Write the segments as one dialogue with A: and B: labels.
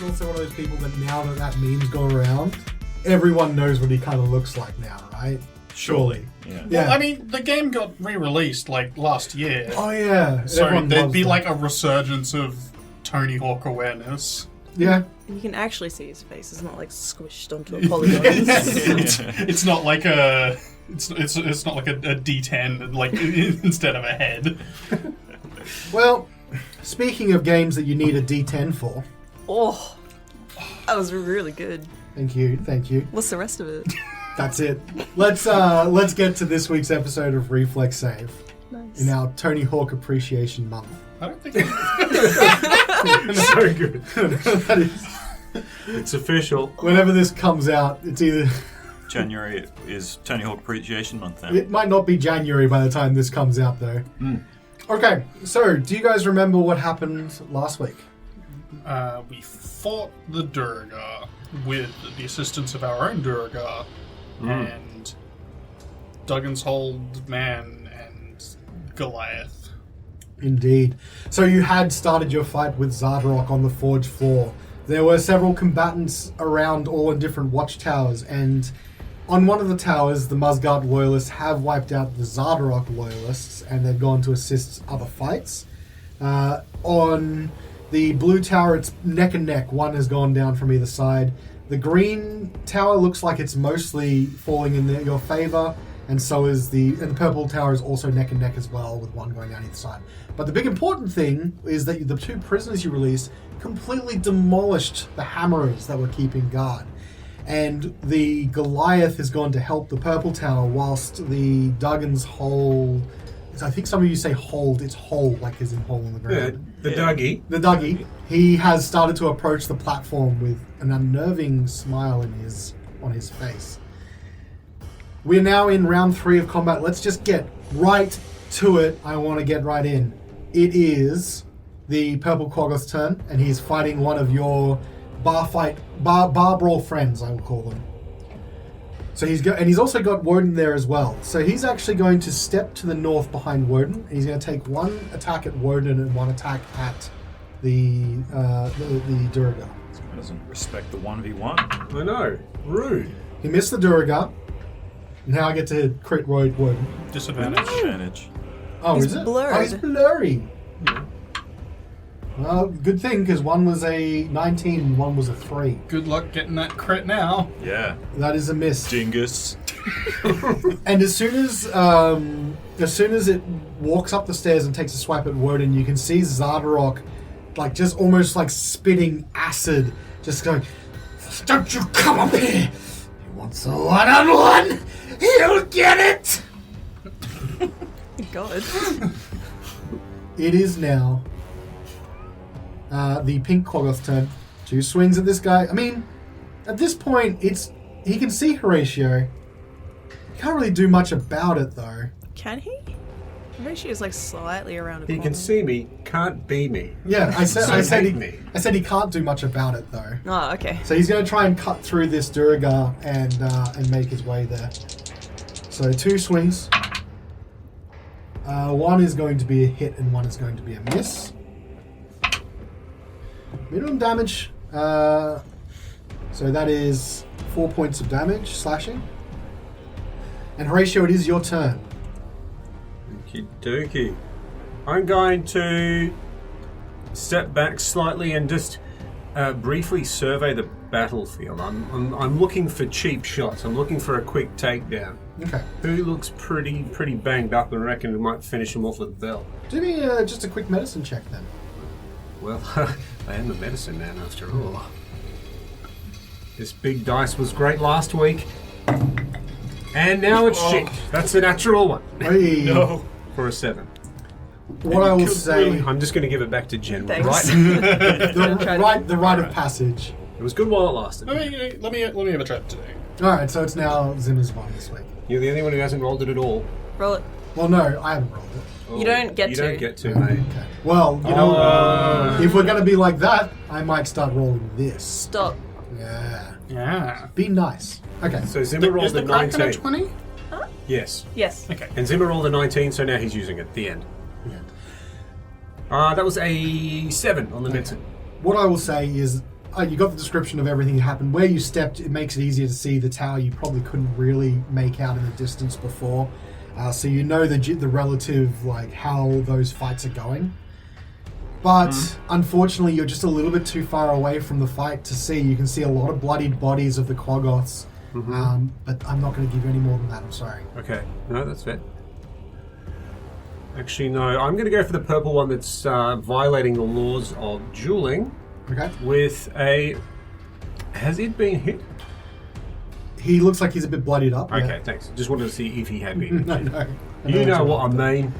A: is also one of those people that now that meme's gone around, everyone knows what he kind of looks like now, right? Surely.
B: Yeah.
C: Well, I mean, the game got re-released like last year.
A: Oh yeah.
C: So
A: Everyone
C: there'd
A: loves
C: be
A: that.
C: like a resurgence of Tony Hawk awareness.
A: Yeah.
D: And you can actually see his face. It's not like squished onto a polygon.
C: It's not like a. It's not like a D10 like instead of a head.
A: Well, speaking of games that you need a D10 for.
D: Oh, that was really good.
A: Thank you.
D: What's the rest of it?
A: That's it. Let's get to this week's episode of Reflex Save
D: Nice.
A: in our Tony Hawk Appreciation Month.
C: I don't think.
A: So good. That is,
B: It's official.
A: whenever this comes out, it's either.
B: January is Tony Hawk Appreciation Month now.
A: It might not be January by the time this comes out, though. Okay, so do you guys remember what happened last week?
C: We fought the Durga with the assistance of our own Durga and Duggan's Hold Man and Goliath.
A: Indeed. So you had started your fight with Xardorok on the forge floor. There were several combatants around all in different watchtowers, and on one of the towers, the Muzgardt Loyalists have wiped out the Xardorok Loyalists, and they've gone to assist other fights. On the blue tower, it's neck and neck. One has gone down from either side. The green tower looks like it's mostly falling in your favor, and so is the purple tower is also neck and neck as well, with one going down either side. But the big important thing is that the two prisoners you released completely demolished the hammerers that were keeping guard. And the Goliath has gone to help the purple tower, whilst the Duggan's Hold... I think some of you say hold, it's hole, like as in hole in the ground.
E: The Dougie.
A: The Dougie, he has started to approach the platform with an unnerving smile on his face. We're now in round 3 of combat. Let's just get right to it. I want to get right in. It is the Purple Quaggoth's turn, and he's fighting one of your bar brawl friends, I will call them. So he's also got Wodun there as well. So he's actually going to step to the north behind Wodun, and he's going to take one attack at Wodun and one attack at the Durga.
B: He doesn't respect the 1v1.
E: I know. Rude.
A: He missed the Durga. Now I get to crit Wodun.
C: Disadvantage.
B: Advantage.
A: Oh,
D: He's
A: is it?
D: blurred.
A: Oh, he's blurry. Well, good thing, because one was a 19 and one was a 3.
C: Good luck getting that crit now.
B: Yeah.
A: That is a miss.
B: Dingus.
A: And as soon as it walks up the stairs and takes a swipe at Wodun, you can see Xardorok, like just almost like spitting acid, just going, "Don't you come up here! He wants a one-on-one. He'll get it."
D: God.
A: It is now the pink Quaggoth's turn. 2 swings at this guy. I mean, at this point, he can see Horacio. He can't really do much about it, though.
D: Can he? Horatio's like slightly around a
E: He
D: corner.
E: can see me, can't be me.
A: Yeah, I said
E: hate
A: he can't do much about it, though.
D: Oh, okay.
A: So he's going to try and cut through this Durga and make his way there. So 2 swings. One is going to be a hit and one is going to be a miss. Minimum damage. So that is 4 points of damage, slashing. And Horatio, it is your turn.
E: Okie dokie. I'm going to step back slightly and just briefly survey the battlefield. I'm looking for cheap shots. I'm looking for a quick takedown.
A: Okay.
E: Who looks pretty banged up and reckon we might finish him off with a bell?
A: Do me just a quick medicine check then.
E: Well, I am a medicine man after all. This big dice was great last week. And now it's shit. That's a natural one.
A: Hey.
B: No.
E: For a 7.
A: What I will say,
E: I'm just going to give it back to General.
D: Thanks.
E: Right?
A: the rite of passage.
E: It was good while it lasted.
C: Let me have a try today.
A: All right, so it's now Zimma's one this week.
E: You're the only one who hasn't rolled it at all.
D: Roll it.
A: Well, no, I haven't rolled it.
D: You don't get
E: You
D: to.
E: don't get to, mate.
A: Okay. Well, you know, if we're going to be like that, I might start rolling this.
D: Stop.
A: Yeah.
C: Yeah.
A: Be nice. Okay.
E: So Zimmer rolled
C: Is
E: a
C: the crack
E: 19.
C: a 20?
E: Yes.
D: Yes.
C: Okay.
E: And Zimmer rolled a 19, so now he's using it at the end.
A: Yeah.
E: That was a 7 on the medicine.
A: What I will say is you got the description of everything that happened. Where you stepped, it makes it easier to see the tower. You probably couldn't really make out in the distance before, so you know the relative like how those fights are going. But unfortunately, you're just a little bit too far away from the fight to see. You can see a lot of bloodied bodies of the Quaggoths, but I'm not going to give you any more than that. I'm sorry.
E: Okay, no, that's fair. Actually, no, I'm going to go for the purple one that's violating the laws of dueling.
A: Okay.
E: With a... Has it been hit?
A: He looks like he's a bit bloodied up.
E: Okay,
A: yeah.
E: thanks. Just wanted to see if he had been
A: No,
E: hit.
A: no.
E: You know what I mean.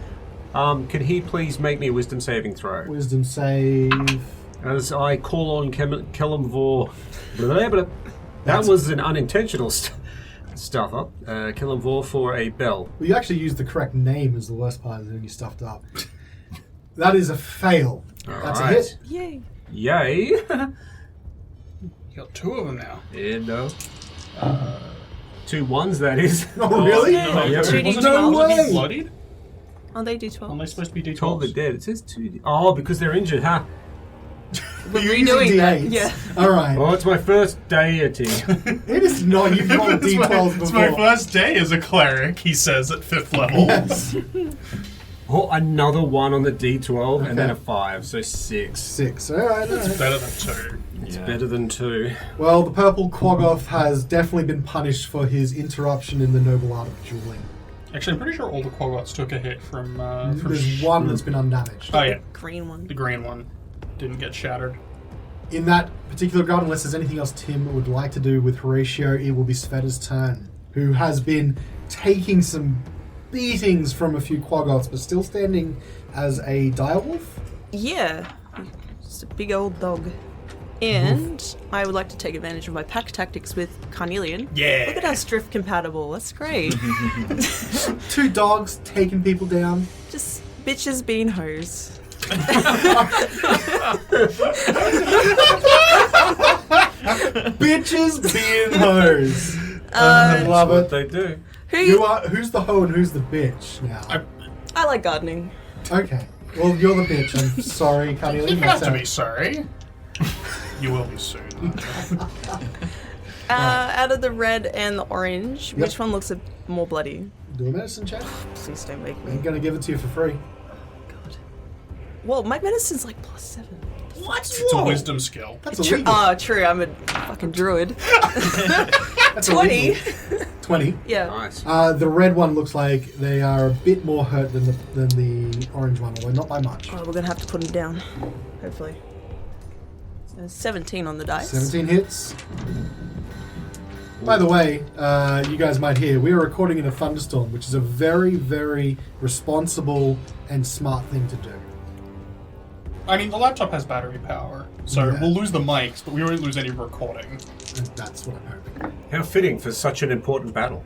E: Can he please make me a wisdom saving throw?
A: Wisdom save.
E: As I call on Kellamvor. That was an unintentional stuff up. Kellamvor for a bell.
A: Well, you actually used the correct name as the worst part when you stuffed up. That is a fail. That's a hit.
D: Yay.
E: Yay!
C: You got 2 of them now.
E: Yeah, no. 2 ones, that is.
A: Oh, really?
D: Yeah.
E: Yeah.
D: 2d12.
A: No way!
C: Bloodied?
D: Oh, they do 12.
C: Aren't they supposed to be
E: Told the
C: D12s?
E: dead. It says 2. Oh, because they're injured, huh?
D: We're
A: You're using
D: redoing that.
A: D8s.
D: Yeah.
A: All right.
E: Oh, it's my first deity.
A: It is not. You've rolled
C: It's
A: D12s
C: it's my
A: before.
C: first day as a cleric, he says at 5th level.
A: Yes.
E: Oh, another 1 on the D12 and then
A: Okay.
E: a 5, so 6.
A: 6. All right. All right.
C: Better than 2.
E: It's better than 2.
A: Well, the purple Quaggoth has definitely been punished for his interruption in the noble art of dueling.
C: Actually, I'm pretty sure all the Quaggoths took a hit from
A: There's one that's been undamaged.
C: Oh, yeah.
D: Green one.
C: The green one didn't get shattered.
A: In that particular regard, unless there's anything else Tim would like to do with Horatio, it will be Sveta's turn, who has been taking some beatings from a few Quaggoths, but still standing as a direwolf.
D: Yeah. Just a big old dog. And I would like to take advantage of my pack tactics with Carnelian.
C: Yeah.
D: Look at us drift compatible. That's great.
A: 2 dogs taking people down.
D: Just bitches being hoes.
A: Bitches being hoes. I love
E: What
A: it.
E: they do.
A: Who's the hoe and who's the bitch now?
D: I like gardening.
A: Okay. Well, you're the bitch. I'm sorry, Carnelian.
C: You have
A: That's
C: to
A: out.
C: be sorry. You will be soon.
D: Out of the red and the orange,
A: Yep.
D: which one looks more bloody?
A: Do a medicine check.
D: Please don't make me.
A: I'm going to give it to you for free.
D: God. Well, my medicine's like +7.
A: What?
C: It's a wisdom skill.
A: That's
D: True.
A: illegal.
D: True. I'm a fucking druid.
A: That's
D: 20.
A: illegal. 20.
D: Yeah.
E: Nice.
A: The red one looks like they are a bit more hurt than the orange one, although not by much.
D: Oh, we're gonna have to put him down. Hopefully. So 17 on the dice.
A: 17 hits. By the way, you guys might hear, we are recording in a thunderstorm, which is a very, very responsible and smart thing to do.
C: I mean, the laptop has battery power, so
A: Yeah.
C: we'll lose the mics, but we won't lose any recording.
A: And that's what I'm hoping.
E: How fitting for such an important battle.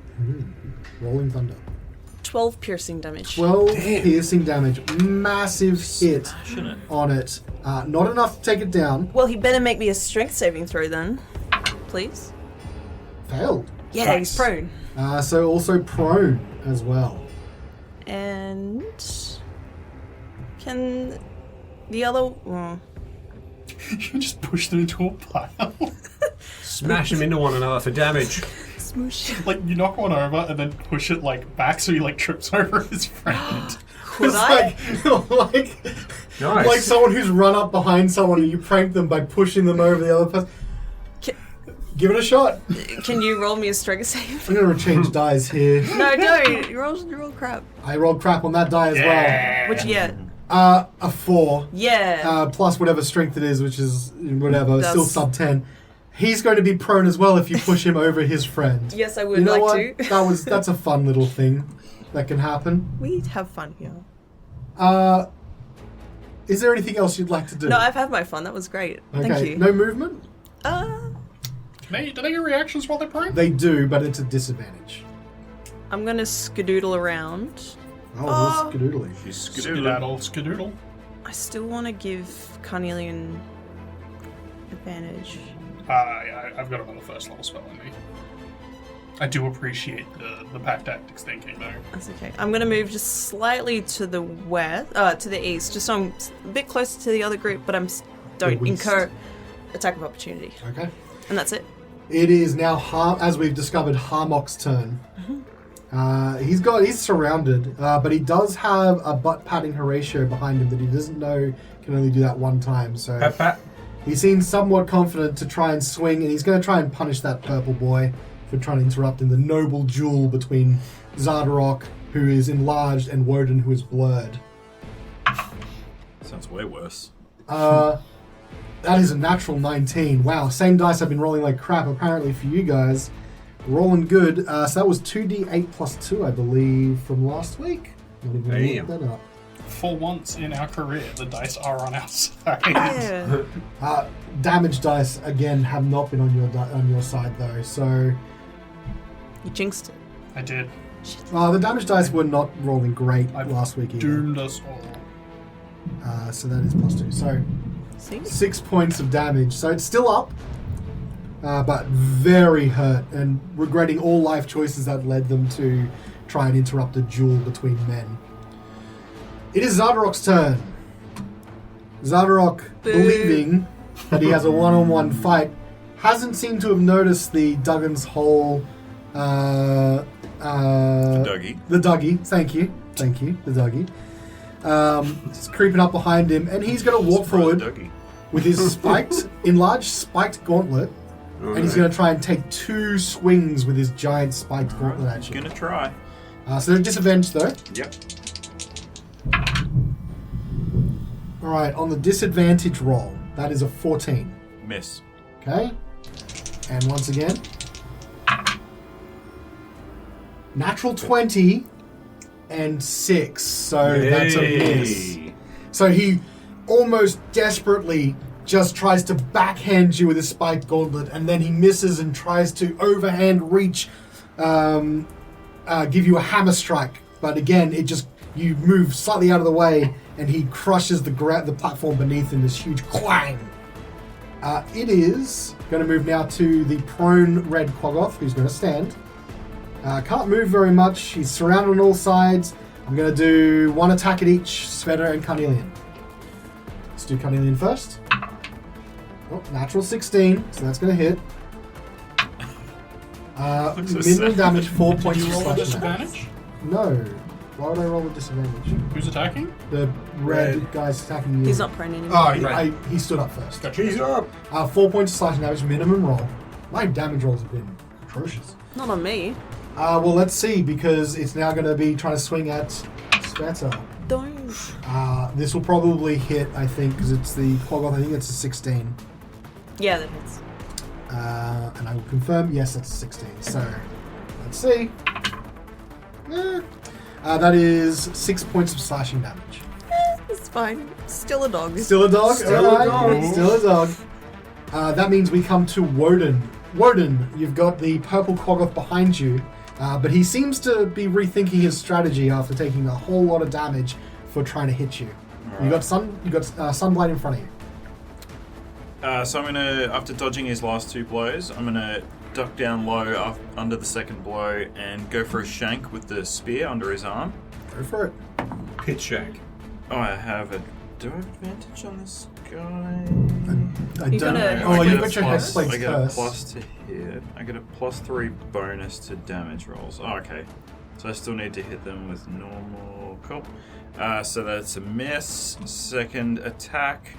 A: Rolling thunder.
D: 12 piercing damage.
A: 12 piercing damage. Massive hit
B: Smashing it.
A: on it. Not enough to take it down.
D: Well, he better make me a strength saving throw then. Please.
A: Failed.
D: Yeah,
C: Nice.
D: he's prone.
A: So also prone as well.
D: And can the other
C: You just push them into a pile.
E: Smash them into one another for damage.
D: smoosh?
C: Like, you knock one over and then push it, like, back so he, like, trips over his friend.
D: Could
A: It's
D: I?
A: like
E: Nice.
A: like someone who's run up behind someone and you prank them by pushing them over the other person.
D: Can,
A: Give it a shot.
D: can you roll me a strength save?
A: I'm going to change dies here.
D: No, don't. You roll crap.
A: I rolled crap on that die as
C: Yeah.
D: What'd you get?
A: well. A 4.
D: Yeah.
A: Plus whatever strength it is, which is whatever,
D: That's-
A: still sub 10. He's going to be prone as well if you push him over his friend.
D: Yes, I would
A: You know
D: like
A: what?
D: to.
A: That's a fun little thing that can happen.
D: We have fun here.
A: Is there anything else you'd like to do?
D: No, I've had my fun. That was great.
A: Okay.
D: Thank you.
A: No movement?
C: Do they get reactions while they're praying?
A: They do, but it's a disadvantage.
D: I'm gonna skadoodle around.
A: Oh, little skadoodly.
B: She's skedaddling.
C: Skedoodle.
D: I still want to give Carnelian advantage.
C: Yeah, I've got another first level spell in me. I do appreciate the pack tactics thinking, though.
D: That's okay. I'm gonna move just slightly to the west, to the east, just so I'm a bit closer to the other group, but don't
A: west.
D: incur attack of opportunity.
A: Okay.
D: And that's it.
A: It is now, as we've discovered, Harmok's turn. He's surrounded, but he does have a butt-patting Horacio behind him that he doesn't know can only do that one time. So
E: Pat, pat.
A: he seems somewhat confident to try and swing, and he's going to try and punish that purple boy for trying to interrupt in the noble duel between Xardorok, who is enlarged, and Wodun, who is blurred.
B: Sounds way worse.
A: That is a natural 19. Wow, same dice I've been rolling like crap apparently for you guys. Rolling good. So that was 2d8 plus 2, I believe, from last week. Not even gonna look that up.
C: For once in our career, the dice are on our side.
D: Yeah.
A: Damage dice, again, have not been on your side, though. So
D: You jinxed it.
C: I did.
A: the damage dice were not rolling great last week either.
C: Doomed us all.
A: So that is plus 2. So
D: See?
A: 6 points of damage. So it's still up, but very hurt and regretting all life choices that led them to try and interrupt a duel between men. It is Xardorok's turn. Xardorok, believing that he has a one-on-one fight, hasn't seemed to have noticed the Duggan's hole.
B: The Dougie.
A: The Dougie. Thank you. The Dougie. It's creeping up behind him, and he's going to walk forward
B: Dougie.
A: with his enlarged spiked gauntlet, and he's going to try and take 2 swings with his giant spiked gauntlet at you.
B: Gonna try.
A: So they're disadvantaged though.
B: Yep.
A: Alright, on the disadvantage roll, that is a 14.
B: Miss.
A: Okay. And once again, natural 20 and 6. So that's a miss. So he almost desperately just tries to backhand you with his spiked gauntlet, and then he misses and tries to overhand reach, give you a hammer strike. But again, you move slightly out of the way, and he crushes the platform beneath in this huge clang. It is going to move now to the prone red Quaggoth, who's going to stand. Can't move very much. He's surrounded on all sides. I'm going to do 1 attack at each, Svieta and Carnelian. Let's do Carnelian first. Oh, natural 16, so that's going to hit. Minimum damage, 4 points
C: Did you
A: of
C: roll a
A: slashing damage.
C: disadvantage?
A: No. Why would I roll a disadvantage?
C: Who's attacking?
A: The red guy's attacking you.
D: He's not prone anymore.
A: Oh, he stood up first.
C: Gotcha.
E: He's up.
A: 4 points of slashing damage, minimum roll. My damage rolls have been atrocious.
D: Not on me.
A: Well, let's see, because it's now going to be trying to swing at Svieta.
D: Don't.
A: This will probably hit, I think, because it's the Quaggoth. I think it's a 16.
D: Yeah, that hits.
A: And I will confirm, yes, that's a 16. So, let's see. That is 6 points of slashing damage.
D: It's fine. Still a dog.
A: Still a dog?
E: Still a
A: Alright,
E: dog.
A: Still a dog. That means we come to Wodun. Wodun, you've got the purple Quaggoth behind you, but he seems to be rethinking his strategy after taking a whole lot of damage for trying to hit you. You got Sunblight in front of you.
B: So I'm gonna, after dodging his last 2 blows, I'm gonna duck down low under the second blow and go for a shank with the spear under his arm.
A: Go for it.
E: Pit shank.
B: Oh, I have a... Do I have advantage on this guy?
A: I
D: You
A: don't
D: gotta-
A: know. Oh,
B: I
A: you
B: get a
A: got your
B: plus-
A: head plates
B: I get a
A: first.
B: plus to hit. I get a +3 bonus to damage rolls. Oh, okay. So I still need to hit them with normal. Cool. So that's a miss. Second attack.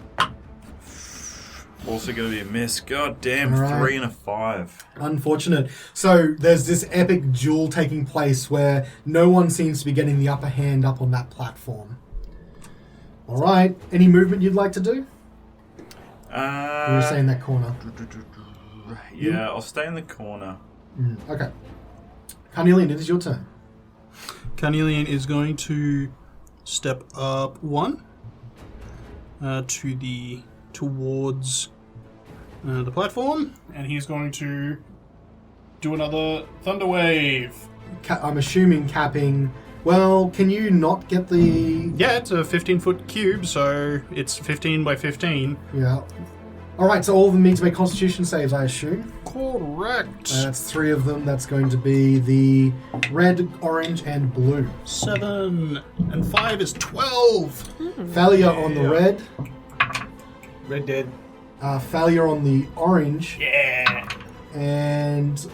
B: Also going to be a miss. God damn,
A: All right.
B: 3 and a 5.
A: Unfortunate. So there's this epic duel taking place where no one seems to be getting the upper hand up on that platform. All right. Any movement you'd like to do? You were saying that corner.
B: Yeah, I'll stay in the corner.
A: Okay. Carnelian, it is your turn.
C: Carnelian is going to step up 1 towards the platform, and he's going to do another thunder wave.
A: I'm assuming capping. Well, can you not get the...
C: Yeah, it's a 15-foot cube, so it's 15 by 15.
A: Yeah. All right, so all of them need to make Constitution saves, I assume.
C: Correct.
A: That's 3 of them. That's going to be the red, orange, and blue.
C: 7 and 5 is 12.
A: Failure on the red.
E: Red dead.
A: Failure on the orange.
C: Yeah.
A: And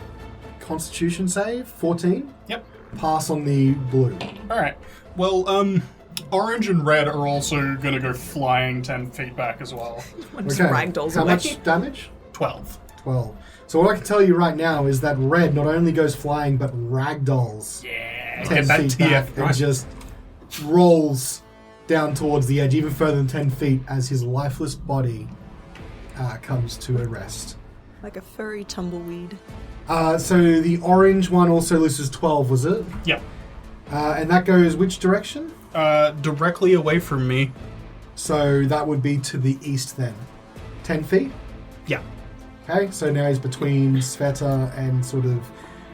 A: Constitution save, 14.
C: Yep.
A: Pass on the blue.
C: All right. Well, orange and red are also going to go flying 10 feet back as well.
D: Just ragdolls
A: How
D: away.
A: much damage?
C: 12.
A: 12. So what I can tell you right now is that red not only goes flying, but ragdolls
C: Yeah.
A: 10
C: Get that
A: feet back
C: TF.
A: and just rolls down towards the edge, even further than 10 feet, as his lifeless body comes to a rest.
D: Like a furry tumbleweed.
A: So the orange one also loses 12, was it?
C: Yep.
A: And that goes which direction?
C: Directly away from me.
A: So that would be to the east then. 10 feet?
C: Yeah.
A: Okay, so now he's between Svieta and sort of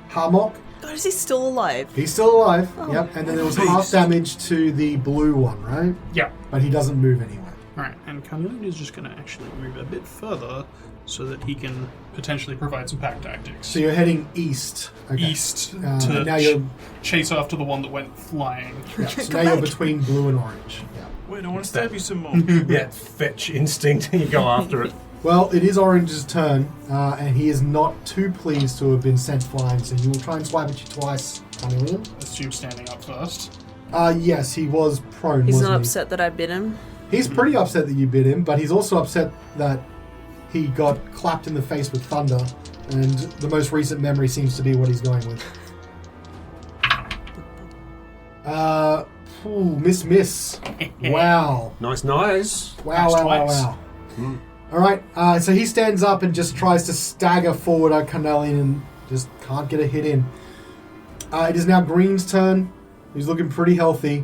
A: Harmok.
D: God, is he still alive?
A: He's still alive,
D: Oh.
A: yep. And then there was half damage to the blue one, right?
C: Yeah.
A: But he doesn't move anyway.
C: All right. And Carnelian is just going to actually move a bit further so that he can potentially provide some pack tactics.
A: So you're heading east. Okay.
C: East
A: and
C: to
A: now you're,
C: chase after the one that went flying.
A: yeah, so
D: Come
A: now you're
D: back.
A: between blue and orange. Yeah.
B: Wait, I want to stab you some more.
E: Yeah, fetch instinct. You go after it.
A: Well, it is Orange's turn, and he is not too pleased to have been sent flying, so you will try and swipe at you twice, Carnelian.
C: Assume standing up first.
A: Yes, he was prone,
D: He's
A: wasn't
D: not
A: he?
D: upset that I bit him.
A: He's pretty upset that you bit him, but he's also upset that he got clapped in the face with thunder, and the most recent memory seems to be what he's going with. Miss. Wow.
E: Nice.
A: Wow,
C: Nice
A: wow, wow,
C: twice.
A: wow. All right, so he stands up and just tries to stagger forward at Carnelian and just can't get a hit in. It is now Green's turn. He's looking pretty healthy.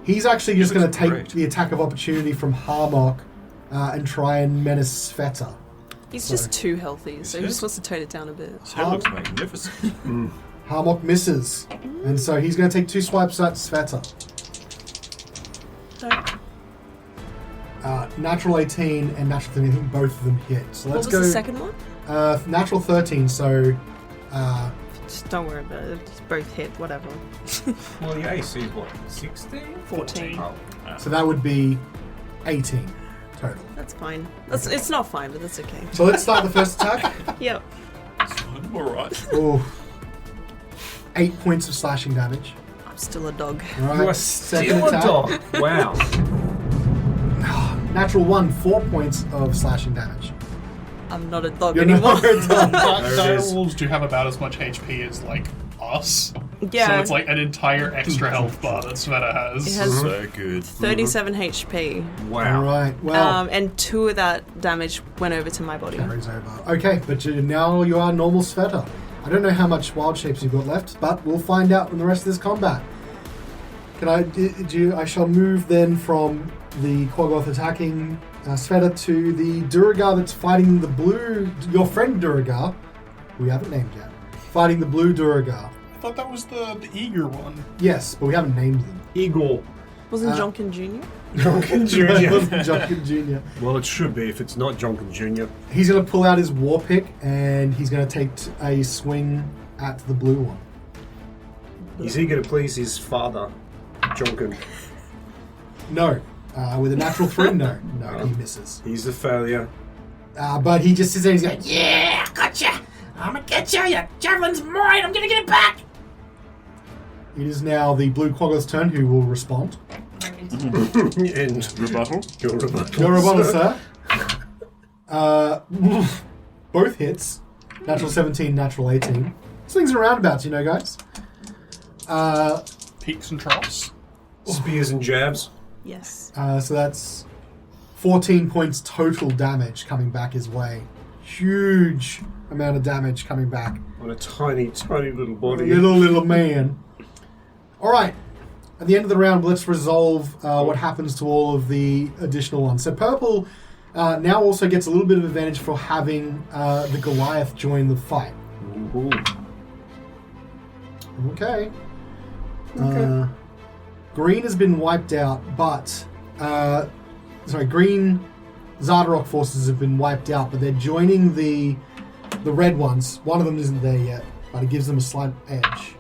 A: He's actually just going to take
B: great.
A: the attack of opportunity from Harmok and try and menace Svieta.
D: He's just too healthy, so he just wants to tone it down a bit.
B: That looks magnificent.
A: Harmok misses, and so he's going to take 2 swipes at Svieta. Natural 18 and natural 13, I think both of them hit. So
D: What
A: let's
D: was
A: go.
D: the second one?
A: Natural 13, so
D: Just don't worry about it. Just both hit, whatever.
E: Well, the AC is what? 16?
D: 14.
E: Oh.
A: so that would be 18 total.
D: That's fine. It's not fine, but that's okay.
A: So let's start the first attack.
D: Yep.
B: I'm alright.
A: Oh, 8 points of slashing damage.
D: I'm still a dog.
A: All right,
E: You are
A: second
E: still a
A: attack.
E: dog. Wow.
A: Natural 1, 4 points of slashing damage.
D: I'm not a dog
A: You're
D: anymore.
A: not a dog.
E: There it is.
C: Direwolves do have about as much HP as, like, us.
D: Yeah.
C: So it's like an entire extra health bar that Svieta has.
D: It has
B: So good.
D: 37 HP.
E: Wow.
A: All right, well,
D: And 2 of that damage went over to my body.
A: carries over. Okay, but now you are normal Svieta. I don't know how much wild shapes you've got left, but we'll find out in the rest of this combat. I shall move then from the Quaggoth attacking Svieta to the Duragar that's fighting the blue, your friend Duragar, who we haven't named yet, fighting the blue Duragar.
C: I thought that was the eager one.
A: Yes, but we haven't named them.
E: Eagle.
D: Wasn't Jonkin Jr.?
E: Jonkin
A: It wasn't
E: Jr.
A: Jonkin Jr.
E: Well, it should be if it's not Jonkin Jr.
A: He's going to pull out his war pick and he's going to take a swing at the blue one.
E: He's eager to please his father, Jonkin.
A: No. With a natural 3, no. No, he misses.
E: He's the failure.
A: But he just sits there and he's like,
F: Yeah, gotcha. I'm gonna get you. Your javelin's mine. I'm gonna get it back.
A: it is now the blue Quaggoth's turn who will respond.
E: And
B: Rebuttal.
E: your rebuttal.
A: Your rebuttal, sir. Both hits. Natural 17, natural 18. Swings and roundabouts, you know, guys.
C: Peaks and troughs.
E: Spears and jabs.
D: Yes.
A: So that's 14 points total damage coming back his way. Huge amount of damage coming back.
E: On a tiny, tiny little body.
A: Little man. All right. At the end of the round, let's resolve what happens to all of the additional ones. So purple now also gets a little bit of advantage for having the Goliath join the fight.
E: Ooh.
A: Okay. Green has been wiped out, but green Xardorok forces have been wiped out, but they're joining the red ones. One of them isn't there yet, but it gives them a slight edge.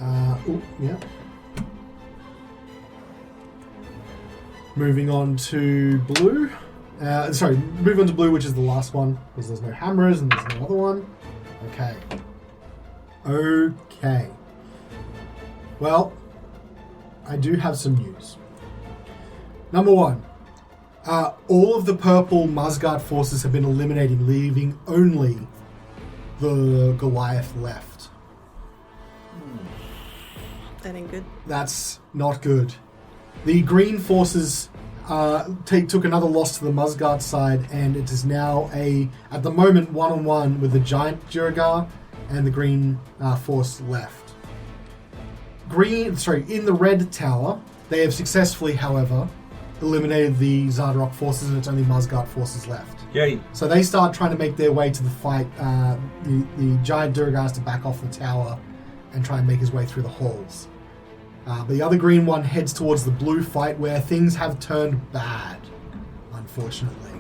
A: Yeah. Moving on to blue. Sorry, move on to blue, which is the last one, because there's no hammers and there's no other one. Okay. Okay. Well, I do have some news. Number one, all of the purple Muzgardt forces have been eliminated, leaving only the Goliath left.
D: That ain't good.
A: That's not good. The green forces took another loss to the Muzgardt side, and it is now at the moment, 1-on-1 with the giant Duergar and the green force left. In the red tower, they have successfully, however, eliminated the Xardorok forces, and it's only Muzgardt forces left.
E: Yay.
A: So they start trying to make their way to the fight. The giant Duergar has to back off the tower and try and make his way through the halls. The other green one heads towards the blue fight, where things have turned bad, unfortunately.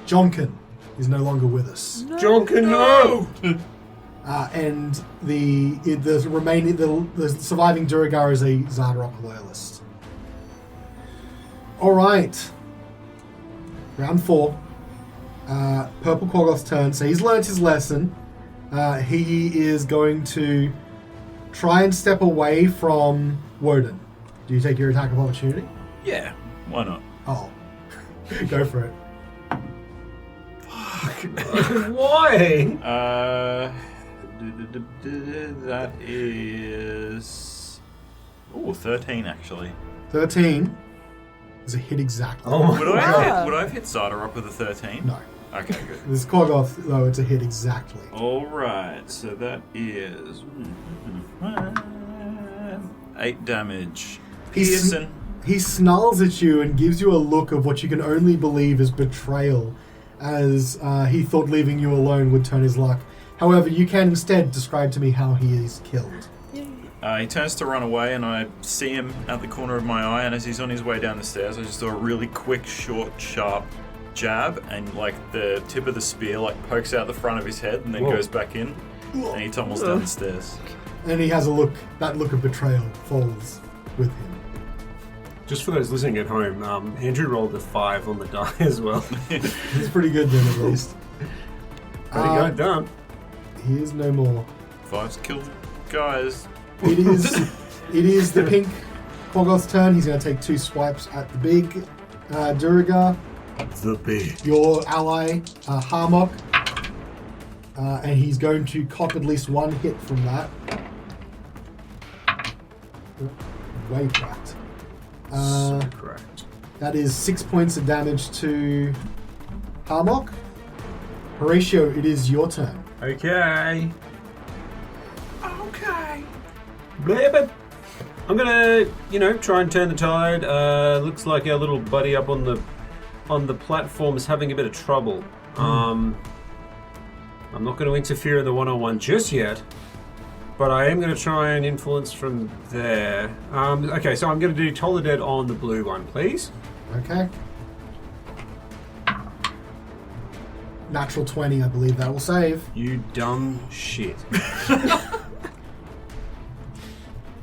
A: Jonkin is no longer with us.
E: Jonkin, no!
A: And the surviving Duergar is a Xardorok Loyalist. Alright. Round 4. Purple Korgoth's turn. So he's learnt his lesson. He is going to try and step away from Wodun. Do you take your attack of opportunity?
B: Yeah, why not?
A: Oh. Go for it.
E: Why?
B: That is... Ooh, 13 actually.
A: 13 is a hit exactly.
E: Oh my
B: Would I have hit Xardorok with a 13?
A: No.
B: Okay, good.
A: This Korgoth, though, it's a hit exactly.
B: Alright, so that is... 8 damage. Pearson.
A: He snarls at you and gives you a look of what you can only believe is betrayal, as he thought leaving you alone would turn his luck. However, you can instead describe to me how he is killed.
B: He turns to run away, and I see him at the corner of my eye, and as he's on his way down the stairs, I just do a really quick, short, sharp jab, and like the tip of the spear pokes out the front of his head and then goes back in, and he tumbles down the stairs.
A: And he has that look of betrayal falls with him.
E: Just for those listening at home, Andrew rolled a 5 on the die as well.
A: He's pretty good then, at least.
E: Pretty good, done.
A: He is no more.
B: 5's killed guys.
A: It is the pink Korgoth's turn. He's going to take 2 swipes at the big Duergar.
E: The big.
A: Your ally, Harmok. And he's going to cop at least 1 hit from that. Way cracked.
E: So correct.
A: That is 6 points of damage to Harmok. Horacio, it is your turn.
E: Okay.
F: Okay.
E: Blab. I'm gonna, try and turn the tide. Looks like our little buddy up on the platform is having a bit of trouble. I'm not going to interfere in the 1-on-1 just yet, but I am going to try and influence from there. Okay, so I'm going to do Toll the Dead on the blue one, please.
A: Okay. Natural 20, I believe that will save.
E: You dumb shit.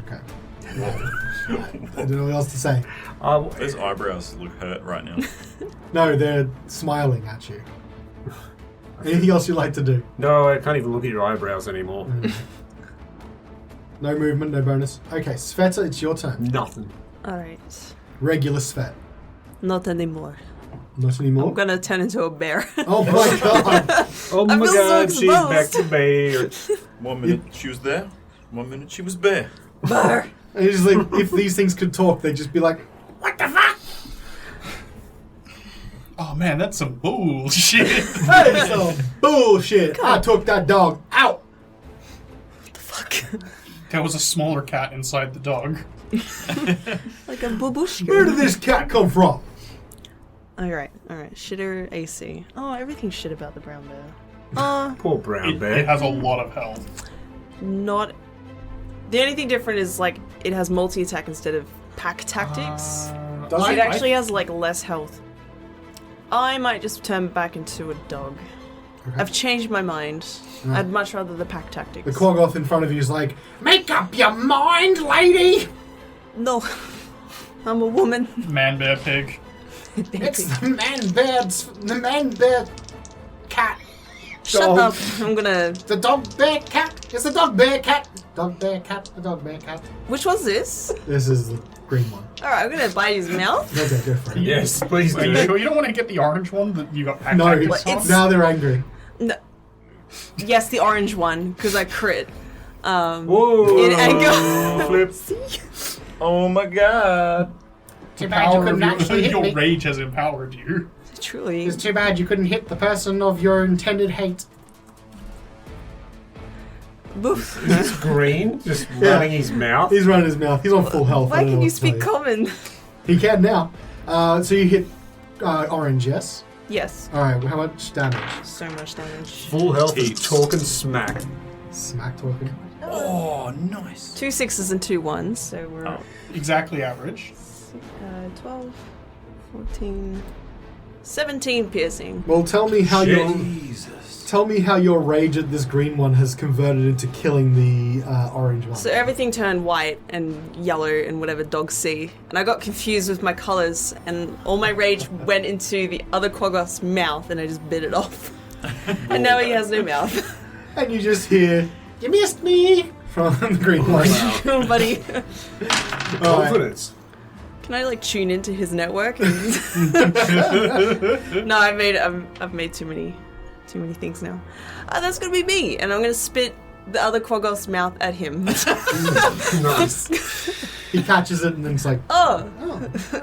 A: Okay. I don't know what else to say.
B: Those eyebrows look hurt right now.
A: No, they're smiling at you. Anything else you'd like to do?
E: No, I can't even look at your eyebrows anymore.
A: No movement, no bonus. Okay, Svieta, it's your turn.
E: Nothing.
D: Alright.
A: Regular Svet.
D: Not anymore.
A: Not anymore?
D: I'm gonna turn into a bear.
A: Oh my god!
E: Oh
D: I
E: my
D: feel so
E: god, she's back
D: exposed.
E: to bear.
B: 1 minute she was there, 1 minute she was bare.
D: Bear.
A: And it's like, if these things could talk, they'd just be like,
F: What the fuck?
C: Oh man, that's some bullshit.
A: hey, so bullshit! I took that dog out!
D: Fuck.
C: There was a smaller cat inside the dog.
D: Like a babushka.
A: Where did this cat come from?
D: Alright. Shitter AC. Oh, everything's shit about the brown bear.
E: Poor brown
C: It
E: bear.
C: has a lot of health.
D: Not. The only thing different is it has multi-attack instead of pack tactics.
A: Does
D: It actually has less health. I might just turn back into a dog.
A: Okay.
D: I've changed my mind.
A: Right.
D: I'd much rather the pack tactics.
A: The Korgoth in front of you is like,
F: Make up your mind, lady!
D: No. I'm a woman.
C: Man bear pig.
A: It's the man bear cat.
D: Shut
A: dog.
D: up. I'm gonna...
A: The dog bear cat. It's the dog bear cat. Dog bear cat. The dog bear cat.
D: Which one's this?
A: This is the green one.
D: Alright, I'm gonna bite his mouth.
A: Okay, go for it.
E: Yes, please
C: Are you
E: do.
C: sure you don't want to get the orange one that you got packed
A: No,
C: out
D: it's-
A: now they're angry.
D: No. Yes, the orange one, because I crit.
E: Whoa!
D: In anger.
E: Flip.
B: Oh my god.
A: Too
C: The
A: bad you
C: power
A: couldn't
C: of
A: actually hit
C: your
A: me.
C: rage has empowered you.
D: Truly.
A: It's too bad you couldn't hit the person of your intended hate.
D: Boof.
E: He's green, just running his mouth.
A: He's running his mouth. He's on full health. I
D: Why
A: don't know
D: can you
A: what to
D: speak
A: tell
D: common?
A: He can now. So you hit orange, yes?
D: Yes.
A: Alright, how much damage?
D: So much damage.
E: Full health is
B: Teats.
E: talking smack.
A: Smack talking.
B: Oh, nice.
D: 2 6s and 2 1s, so we're
B: Oh.
C: Exactly average.
D: 12, 14, 17 piercing.
A: Well, tell me how
B: Jesus.
A: your rage at this green one has converted into killing the orange one.
D: So everything turned white and yellow and whatever dogs see. And I got confused with my colours, and all my rage went into the other Quaggoth's mouth, and I just bit it off. And now he has no mouth.
A: And you just hear, "You missed me!" from the green one.
D: Oh, buddy.
A: Alright.
E: Confidence.
D: Can I like tune into his network? And no, I've made too many things now. That's gonna be me, and I'm gonna spit the other Quaggoth's mouth at him.
E: Nice.
A: He catches it and then it's like,
D: Oh,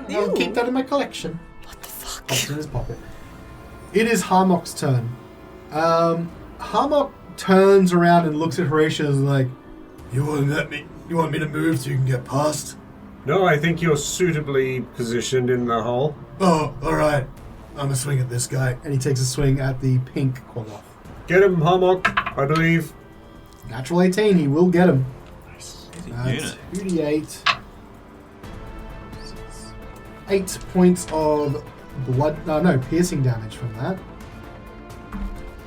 A: I'll keep that in my collection.
D: what the fuck?
A: Pops in his pocket. It is Harmok's turn. Harmok turns around and looks at Horacio and is like, You want me to move so you can get past?
E: No, I think you're suitably positioned in the hole.
A: Oh, alright. I'm gonna swing at this guy. And he takes a swing at the pink Quaggoth.
E: Get him, Hammock, I believe.
A: Natural 18, he will get him.
B: He's a unit.
A: 2d8. 8 points of piercing damage from that.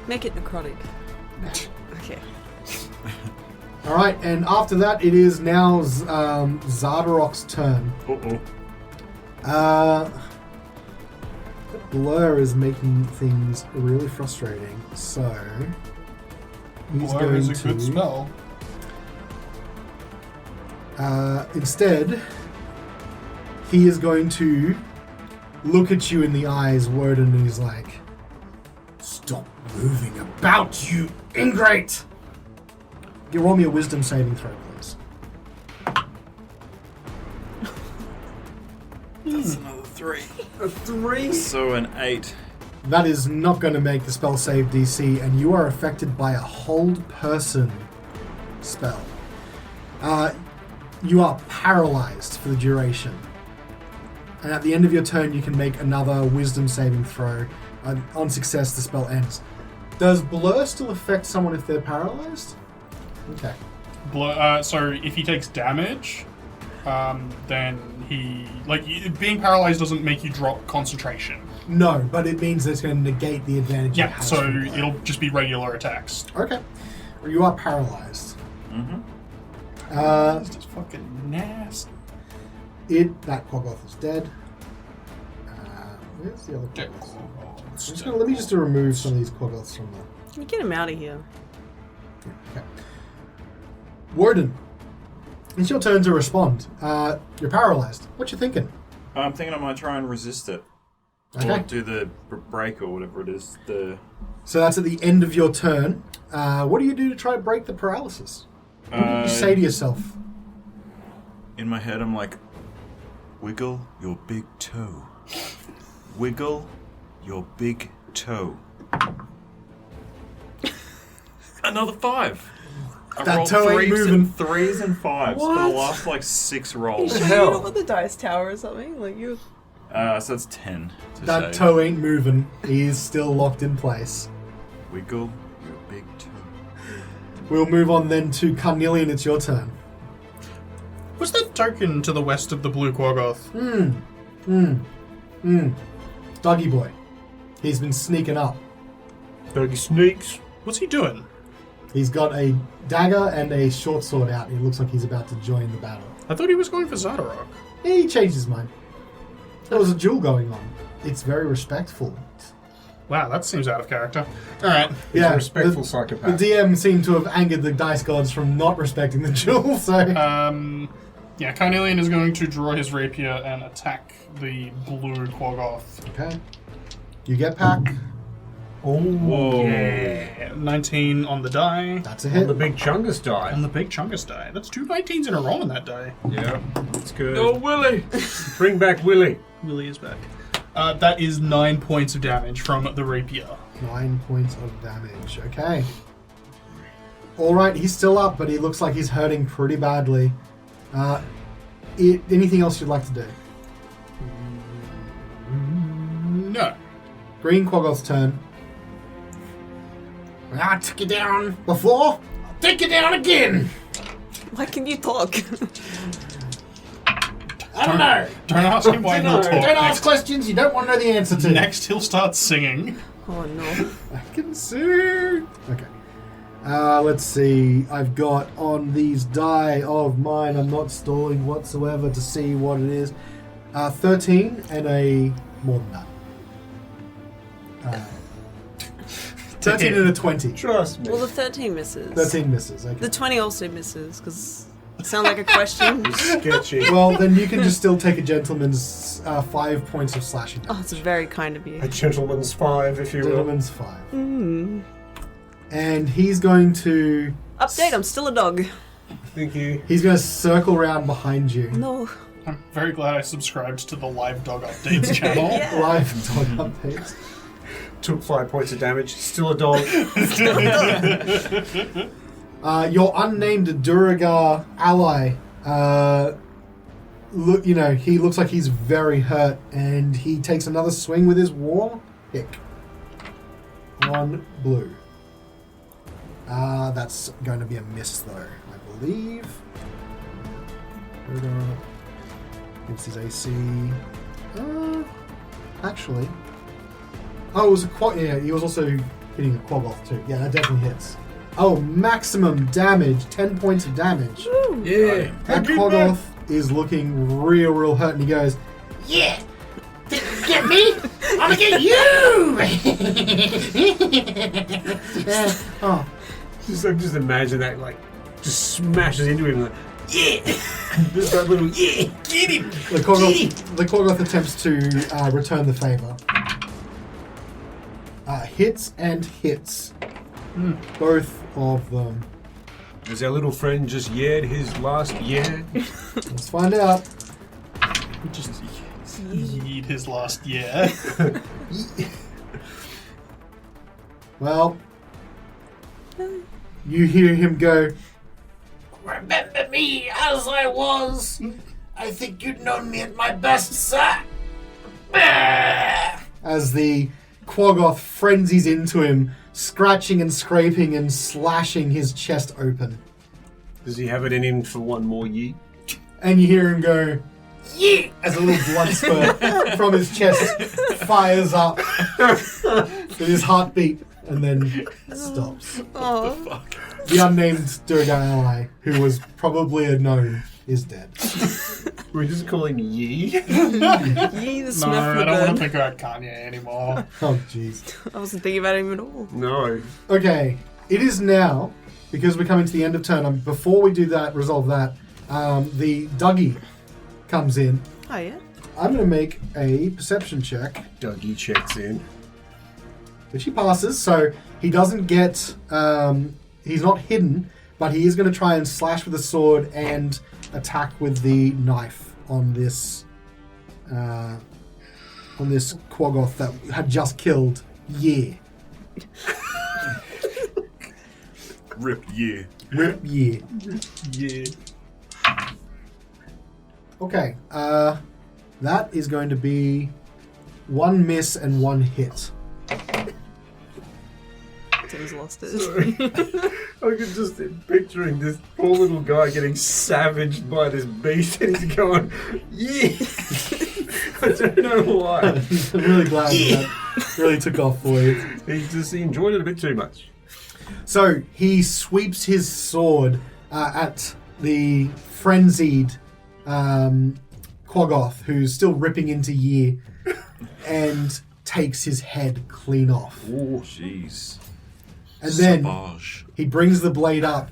D: Make it necrotic. Okay.
A: Alright, and after that, it is now Xardorok's turn.
B: Uh-oh.
A: The blur is making things really frustrating, so he's
C: Blur
A: going
C: is a
A: to
C: good spell.
A: instead he is going to look at you in the eyes, Wodun, and he's like, "Stop moving about, you ingrate!" You roll me a wisdom saving throw, please.
B: That's another 3.
E: A 3?
B: So an 8.
A: That is not going to make the spell save DC, and you are affected by a hold person spell. You are paralyzed for the duration. And at the end of your turn, you can make another wisdom saving throw. On success, the spell ends. Does blur still affect someone if they're paralyzed? Okay.
C: So if he takes damage, then he being paralyzed doesn't make you drop concentration.
A: No, but it means it's going to negate the advantage. it
C: Yeah,
A: has
C: so
A: from blur.
C: it'll just be regular attacks.
A: Okay. Well, you are paralyzed.
B: Mm-hmm.
C: It's just fucking nasty.
A: That Quaggoth is dead. Where's the other Quaggoth? Let me just remove some of these Quaggoths from the...
D: Can you get him out of here?
A: Okay. Wodun, it's your turn to respond. You're paralyzed. What you thinking?
B: I'm thinking I might try and resist it. Or
A: Okay.
B: do the break or whatever it is.
A: So that's at the end of your turn. What do you do to try to break the paralysis? What do you say to yourself?
B: In my head, I'm like, wiggle your big toe. Wiggle your big toe. Another 5. I
A: That
B: rolled
A: toe ain't
B: 3s
A: moving.
B: and 3s and 5s for the
D: What?
B: last 6
D: You
B: rolls.
D: sure
E: hell?
D: you don't want the dice tower or something? Like you.
B: So that's 10 to
A: That
B: save.
A: toe ain't moving. He is still locked in place.
B: Wiggle your big toe.
A: We'll move on then to Carnelian. It's your turn.
C: What's that token to the west of the blue Quaggoth?
A: Doggy boy. He's been sneaking up.
E: Doggy sneaks.
C: What's he doing?
A: He's got a dagger and a short sword out. He looks like he's about to join the battle.
C: I thought he was going for Xardorok.
A: He changed his mind. There was a duel going on. it's very respectful.
C: Wow, that seems out of character. All right.
E: He's a respectful psychopath.
A: The DM seemed to have angered the dice gods from not respecting the jewel, so...
C: Yeah, Carnelian is going to draw his rapier and attack the blue Quaggoth.
A: Okay. You get pack.
E: Oh, whoa.
C: Yeah. 19 on the die.
A: That's a
E: On
A: hit.
E: the big Chungus die.
C: On the big Chungus die. That's 2 19s in a row on that die.
E: Yeah, that's good.
B: Oh, Willie!
E: Bring back Willie.
C: Willie is back. That is 9 points of damage from the rapier.
A: 9 points of damage. Okay. Alright, he's still up, but he looks like he's hurting pretty badly. Anything else you'd like to do?
C: No.
A: Green Quaggoth's turn.
F: I took you down.
A: Before?
F: I'll take you down again.
D: Why can you talk?
F: I don't know.
C: Don't ask him why he'll talk.
A: Don't ask
C: Next,
A: questions you don't want to know the answer to.
C: next he'll start singing.
D: Oh no.
A: I can sing. Okay. Let's see. I've got on these die of mine, I'm not stalling whatsoever to see what it is. 13 and a more than that. 13 and a 20.
E: Trust me.
D: Well, the 13 misses.
A: 13 misses, okay.
D: The 20 also misses, because it sounds like a question.
E: Sketchy.
A: Well, then you can just still take a gentleman's 5 points of slashing
D: Oh,
A: damage.
D: it's very kind of you.
E: A gentleman's 5, if you will.
A: Gentleman's 5. And he's going to...
D: Update, I'm still a dog.
E: Thank you.
A: He's going to circle around behind you.
D: No.
C: I'm very glad I subscribed to the live dog updates channel.
D: Yeah.
A: Live dog updates.
E: Took 5 points of damage. Still a dog.
A: Your unnamed Duragar ally, look, he looks like he's very hurt, and he takes another swing with his war pick on blue. That's going to be a miss, though, I believe. Gives his AC. Actually. Oh, it was a he was also hitting a Quaggoth too. Yeah, that definitely hits. Oh, maximum damage, 10 points of damage.
E: Yeah.
A: That Quaggoth is looking real hurt, and he goes,
F: Yeah. Get me? I'm gonna get you.
A: oh,
E: Just imagine that, just smashes into him. Yeah. Just that little, yeah, get him.
A: the Quaggoth attempts to return the favor. Hits and hits. Both of them.
E: Has our little friend just yared his last yeah?
A: Let's find out.
C: Just yeet his last year.
A: Well, you hear him go,
F: Remember me as I was. I think you'd known me at my best, sir.
A: as the Quaggoth frenzies into him, scratching and scraping and slashing his chest open.
E: Does he have it in him for one more yeet?
A: And you hear him go, yeah, as a little blood spurt from his chest fires up with his heartbeat and then stops.
D: Oh.
A: The unnamed Durga ally, who was probably a gnome, is dead.
E: We just call him Yee.
D: Yee, the
C: No,
D: Smith
C: I don't want to
D: bird.
C: think about Kanye anymore.
A: Oh, jeez.
D: I wasn't thinking about him at all.
E: No.
A: Okay, it is now, because we're coming to the end of turn, before we do that, resolve that, the Dougie comes in.
D: Oh, yeah?
A: I'm going to make a perception check,
E: Dougie checks in.
A: which he passes, so he doesn't get, he's not hidden, but he is going to try and slash with a sword and attack with the knife on this Quaggoth that had just killed Ye.
B: Rip you.
A: Rip Ye.
E: Yeah.
A: Okay, that is going to be 1 miss and 1 hit.
D: Tim's lost it.
E: I can just picturing this poor little guy getting savaged by this beast and he's going, yeah. I don't know why.
A: I'm really glad that really took off for you.
E: He enjoyed it a bit too much.
A: So he sweeps his sword at the frenzied Quaggoth, who's still ripping into Ye. and takes his head clean off.
B: Oh, jeez.
A: And then
B: Savage.
A: he brings the blade up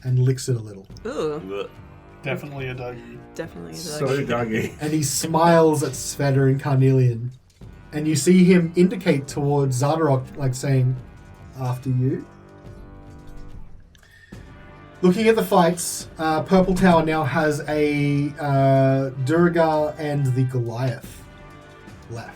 A: and licks it a little.
D: Ooh,
B: Ugh.
C: Definitely a Dougie.
D: definitely.
E: So Dougie.
A: And he smiles at Svieta and Carnelian. And you see him indicate towards Xardorok, like saying, after you. Looking at the fights, Purple Tower now has a Durgar and the Goliath left.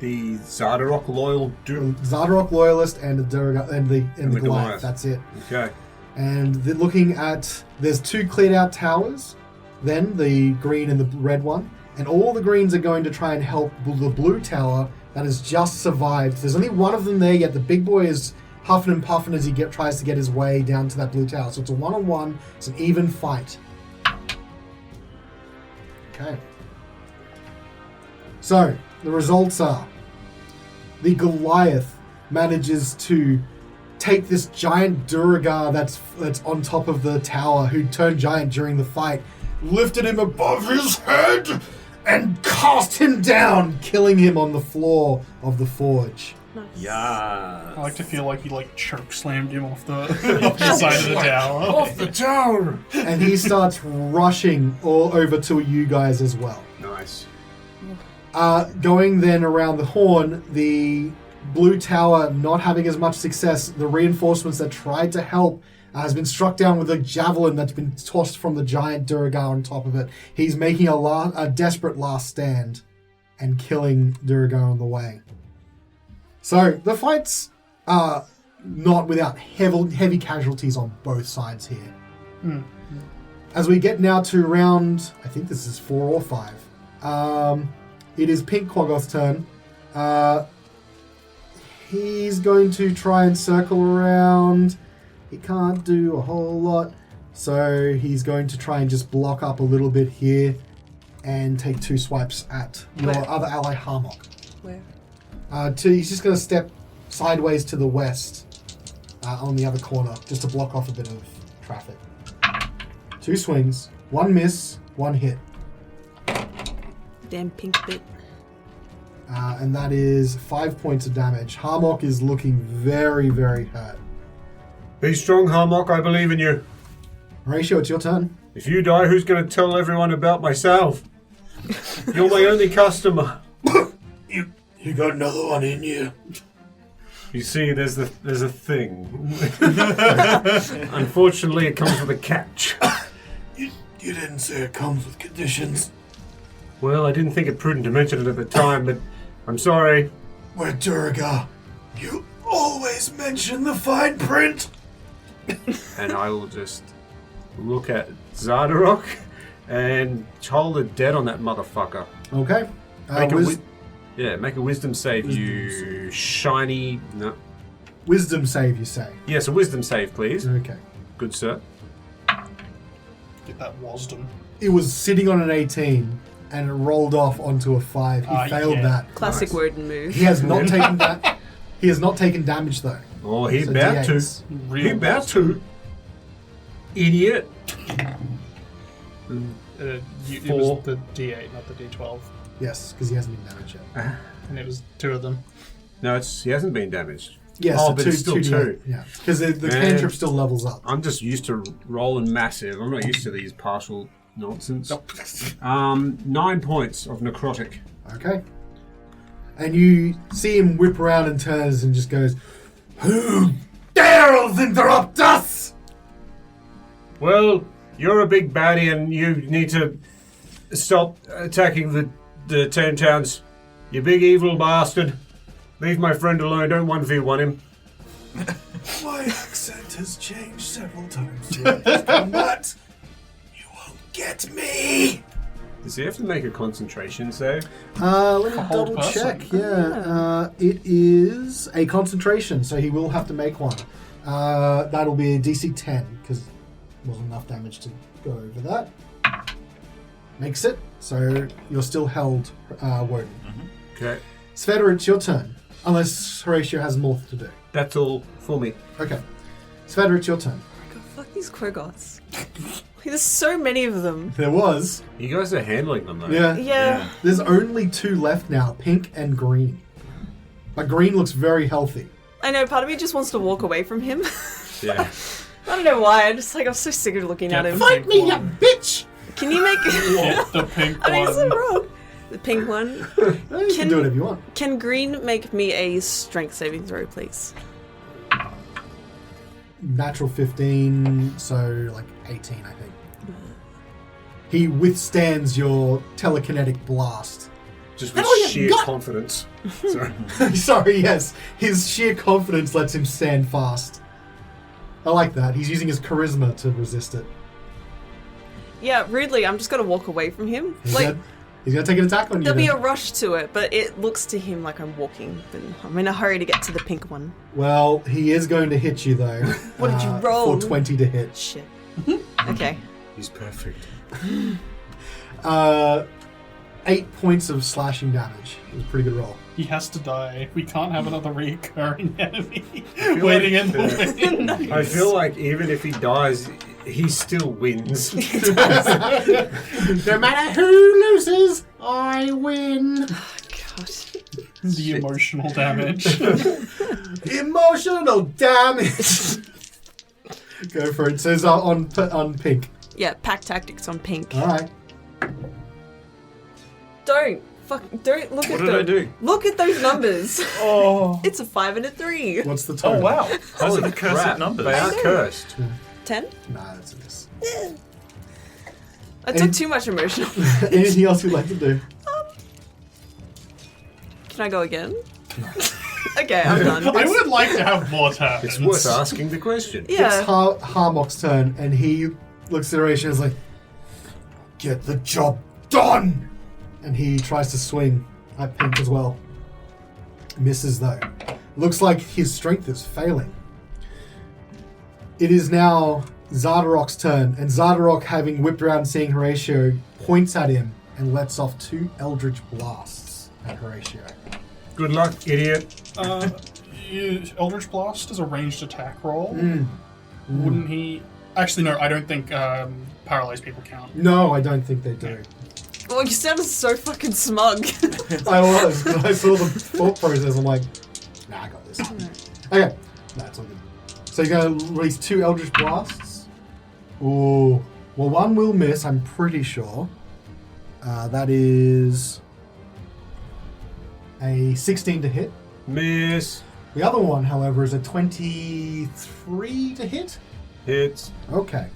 E: The Xardorok loyal dude.
A: Xardorok Loyalist and the Durgar and the
E: the
A: Goliath.
E: Goliath.
A: That's it.
E: Okay.
A: And they're looking at, there's 2 cleared out towers, then the green and the red one, and all the greens are going to try and help the blue tower that has just survived. There's only one of them there yet. The big boy is huffing and puffing as he tries to get his way down to that blue tower. So it's a 1-on-1, it's an even fight. Okay. So, the results are, the Goliath manages to take this giant Duragar that's on top of the tower, who turned giant during the fight, lifted him above his head, and cast him down, killing him on the floor of the forge.
B: Yeah.
C: I like to feel like he choke slammed him off the, off the side of the tower.
E: Off the tower!
A: And he starts rushing all over to you guys as well.
E: Nice.
A: Going then around the horn, the blue tower not having as much success. The reinforcements that tried to help has been struck down with a javelin that's been tossed from the giant Duragar on top of it. He's making a desperate last stand and killing Duragar on the way. So the fights are not without heavy casualties on both sides here. As we get now to round, I think this is 4 or 5. It is Pink Quaggoth's turn. He's going to try and circle around. He can't do a whole lot. So he's going to try and just block up a little bit here and take 2 swipes at your
D: Where?
A: other ally, Harmok.
D: Where?
A: He's just going to step sideways to the west on the other corner just to block off a bit of traffic. 2 swings, 1 miss, 1 hit.
D: Damn pink bit.
A: And that is 5 points of damage. Harmok is looking very, very hurt.
E: Be strong, Harmok. I believe in you.
A: Horacio, it's your turn.
E: If you die, who's going to tell everyone about myself? You're my only customer.
F: You got another one in you.
E: You see, there's a thing. Unfortunately, it comes with a catch.
F: You didn't say it comes with conditions.
E: Well, I didn't think it prudent to mention it at the time, but I'm sorry.
F: We're Durga. You always mention the fine print.
E: And I will just look at Xardorok and hold it dead on that motherfucker.
A: Okay.
E: Make a wisdom save, you shiny... No.
A: Wisdom save, you say.
E: Yes, a wisdom save, please.
A: Okay.
E: Good, sir.
C: Get that wisdom.
A: It was sitting on an 18 and it rolled off onto a 5. He failed
C: yeah.
A: that.
D: Classic
E: Nice.
D: Wodun move.
A: He has not taken that. He has not taken damage though.
E: Oh, he's
A: So
E: about to.
A: D8s.
C: Real
E: He's about to. Idiot.
C: It
E: 4.
C: was the D8, not the D12.
A: Yes, because he hasn't been damaged yet.
C: And it was 2 of them.
E: No, he hasn't been damaged.
A: Yes,
E: Oh,
A: so
E: but
A: two,
E: it's still
A: 2d8.
E: 2.
A: Yeah, because the
E: Man.
A: cantrip still levels up.
E: I'm just used to rolling massive. I'm not used to these partial nonsense. 9 points of necrotic.
A: Okay. And you see him whip around and turns and just goes, "Who dares interrupt us?"
E: Well, you're a big baddie and you need to stop attacking the 10 towns. You big evil bastard. Leave my friend alone. Don't 1v1 him.
F: My accent has changed several times during this combat. You won't get me.
E: Does he have to make a concentration save?
A: Let me
C: Hold
A: double
C: person.
A: check. Yeah, it is a concentration, so he will have to make one. That'll be a DC 10 because wasn't enough damage to go over that. Makes it. So you're still held, Wodun.
E: Okay.
A: Svieta, it's your turn. Unless Horatio has more to do.
E: That's all for me.
A: Okay. Svieta, it's your turn.
D: Go fuck the these Quoggoths? There's so many of them.
A: There was.
E: You guys are handling them though.
A: Yeah.
D: Yeah.
A: There's only 2 left now, pink and green. But green looks very healthy.
D: I know, part of me just wants to walk away from him.
E: Yeah.
D: I don't know why, I'm so sick of looking at him.
C: Fight me, you
A: bitch!
D: Can you make...
C: Get the pink
D: I think it's so
C: one.
D: wrong. The pink one.
A: You can do whatever you want.
D: Can green make me a strength saving throw, please?
A: Natural 15, so like 18, I think. He withstands your telekinetic blast.
E: Just with
A: Hell, you
E: sheer
A: got-
E: confidence. Sorry.
A: Sorry, yes. His sheer confidence lets him stand fast. I like that. He's using his charisma to resist it.
D: Yeah, rudely, I'm just gonna walk away from him.
A: He's gonna take an attack on you.
D: There'll be
A: then.
D: a rush to it, but it looks to him like I'm walking. But I'm in a hurry to get to the pink one.
A: Well, he is going to hit you though.
D: What did you roll?
A: For 20 to hit.
D: Shit. Okay.
E: He's perfect.
A: 8 points of slashing damage. It was a pretty good roll.
C: He has to die. We can't have another recurring enemy
E: feel
C: waiting
E: like
C: in the wings.
E: I feel like even if he dies, he still wins.
A: No matter who loses, I win.
D: God.
C: The emotional damage.
A: Emotional damage. Go for it. So it's on pink.
D: Yeah, pack tactics on pink.
A: All right.
D: Don't look
B: What
D: at
B: did
D: them.
B: I do?
D: Look at those numbers.
C: Oh.
D: It's a 5 and a 3.
A: What's the total?
C: Oh, wow.
B: Those are the
E: Holy
B: cursed
E: crap,
B: numbers.
E: They are
D: I know.
E: cursed.
D: 10?
A: Nah, that's a miss.
D: I took too much emotional.
A: Anything else you'd like to do?
D: Can I go again? Okay, I'm done.
C: I would like to have more turns.
E: It's worth asking the question.
A: It's
D: Yeah.
A: Harmok's turn, and he looks at Horacio and is like, "Get the job done!" And he tries to swing at pink as well. Misses though. Looks like his strength is failing. It is now Xardorok's turn, and Xardorok, having whipped around seeing Horacio, points at him and lets off 2 Eldritch Blasts at Horacio.
E: Good luck, idiot.
C: Eldritch Blast is a ranged attack roll.
A: Mm.
C: Wouldn't he... Actually, no, I don't think paralyzed people count.
A: No, I don't think they do.
D: Oh, you sounded so fucking smug.
A: I was, but I saw the thought process. I'm like, nah, I got this. Okay, no, it's all good. So you're going to release 2 Eldritch Blasts. Ooh. Well, one will miss, I'm pretty sure. That is a 16 to hit.
E: Miss.
A: The other one, however, is a 23 to hit.
E: Hits.
A: Okay.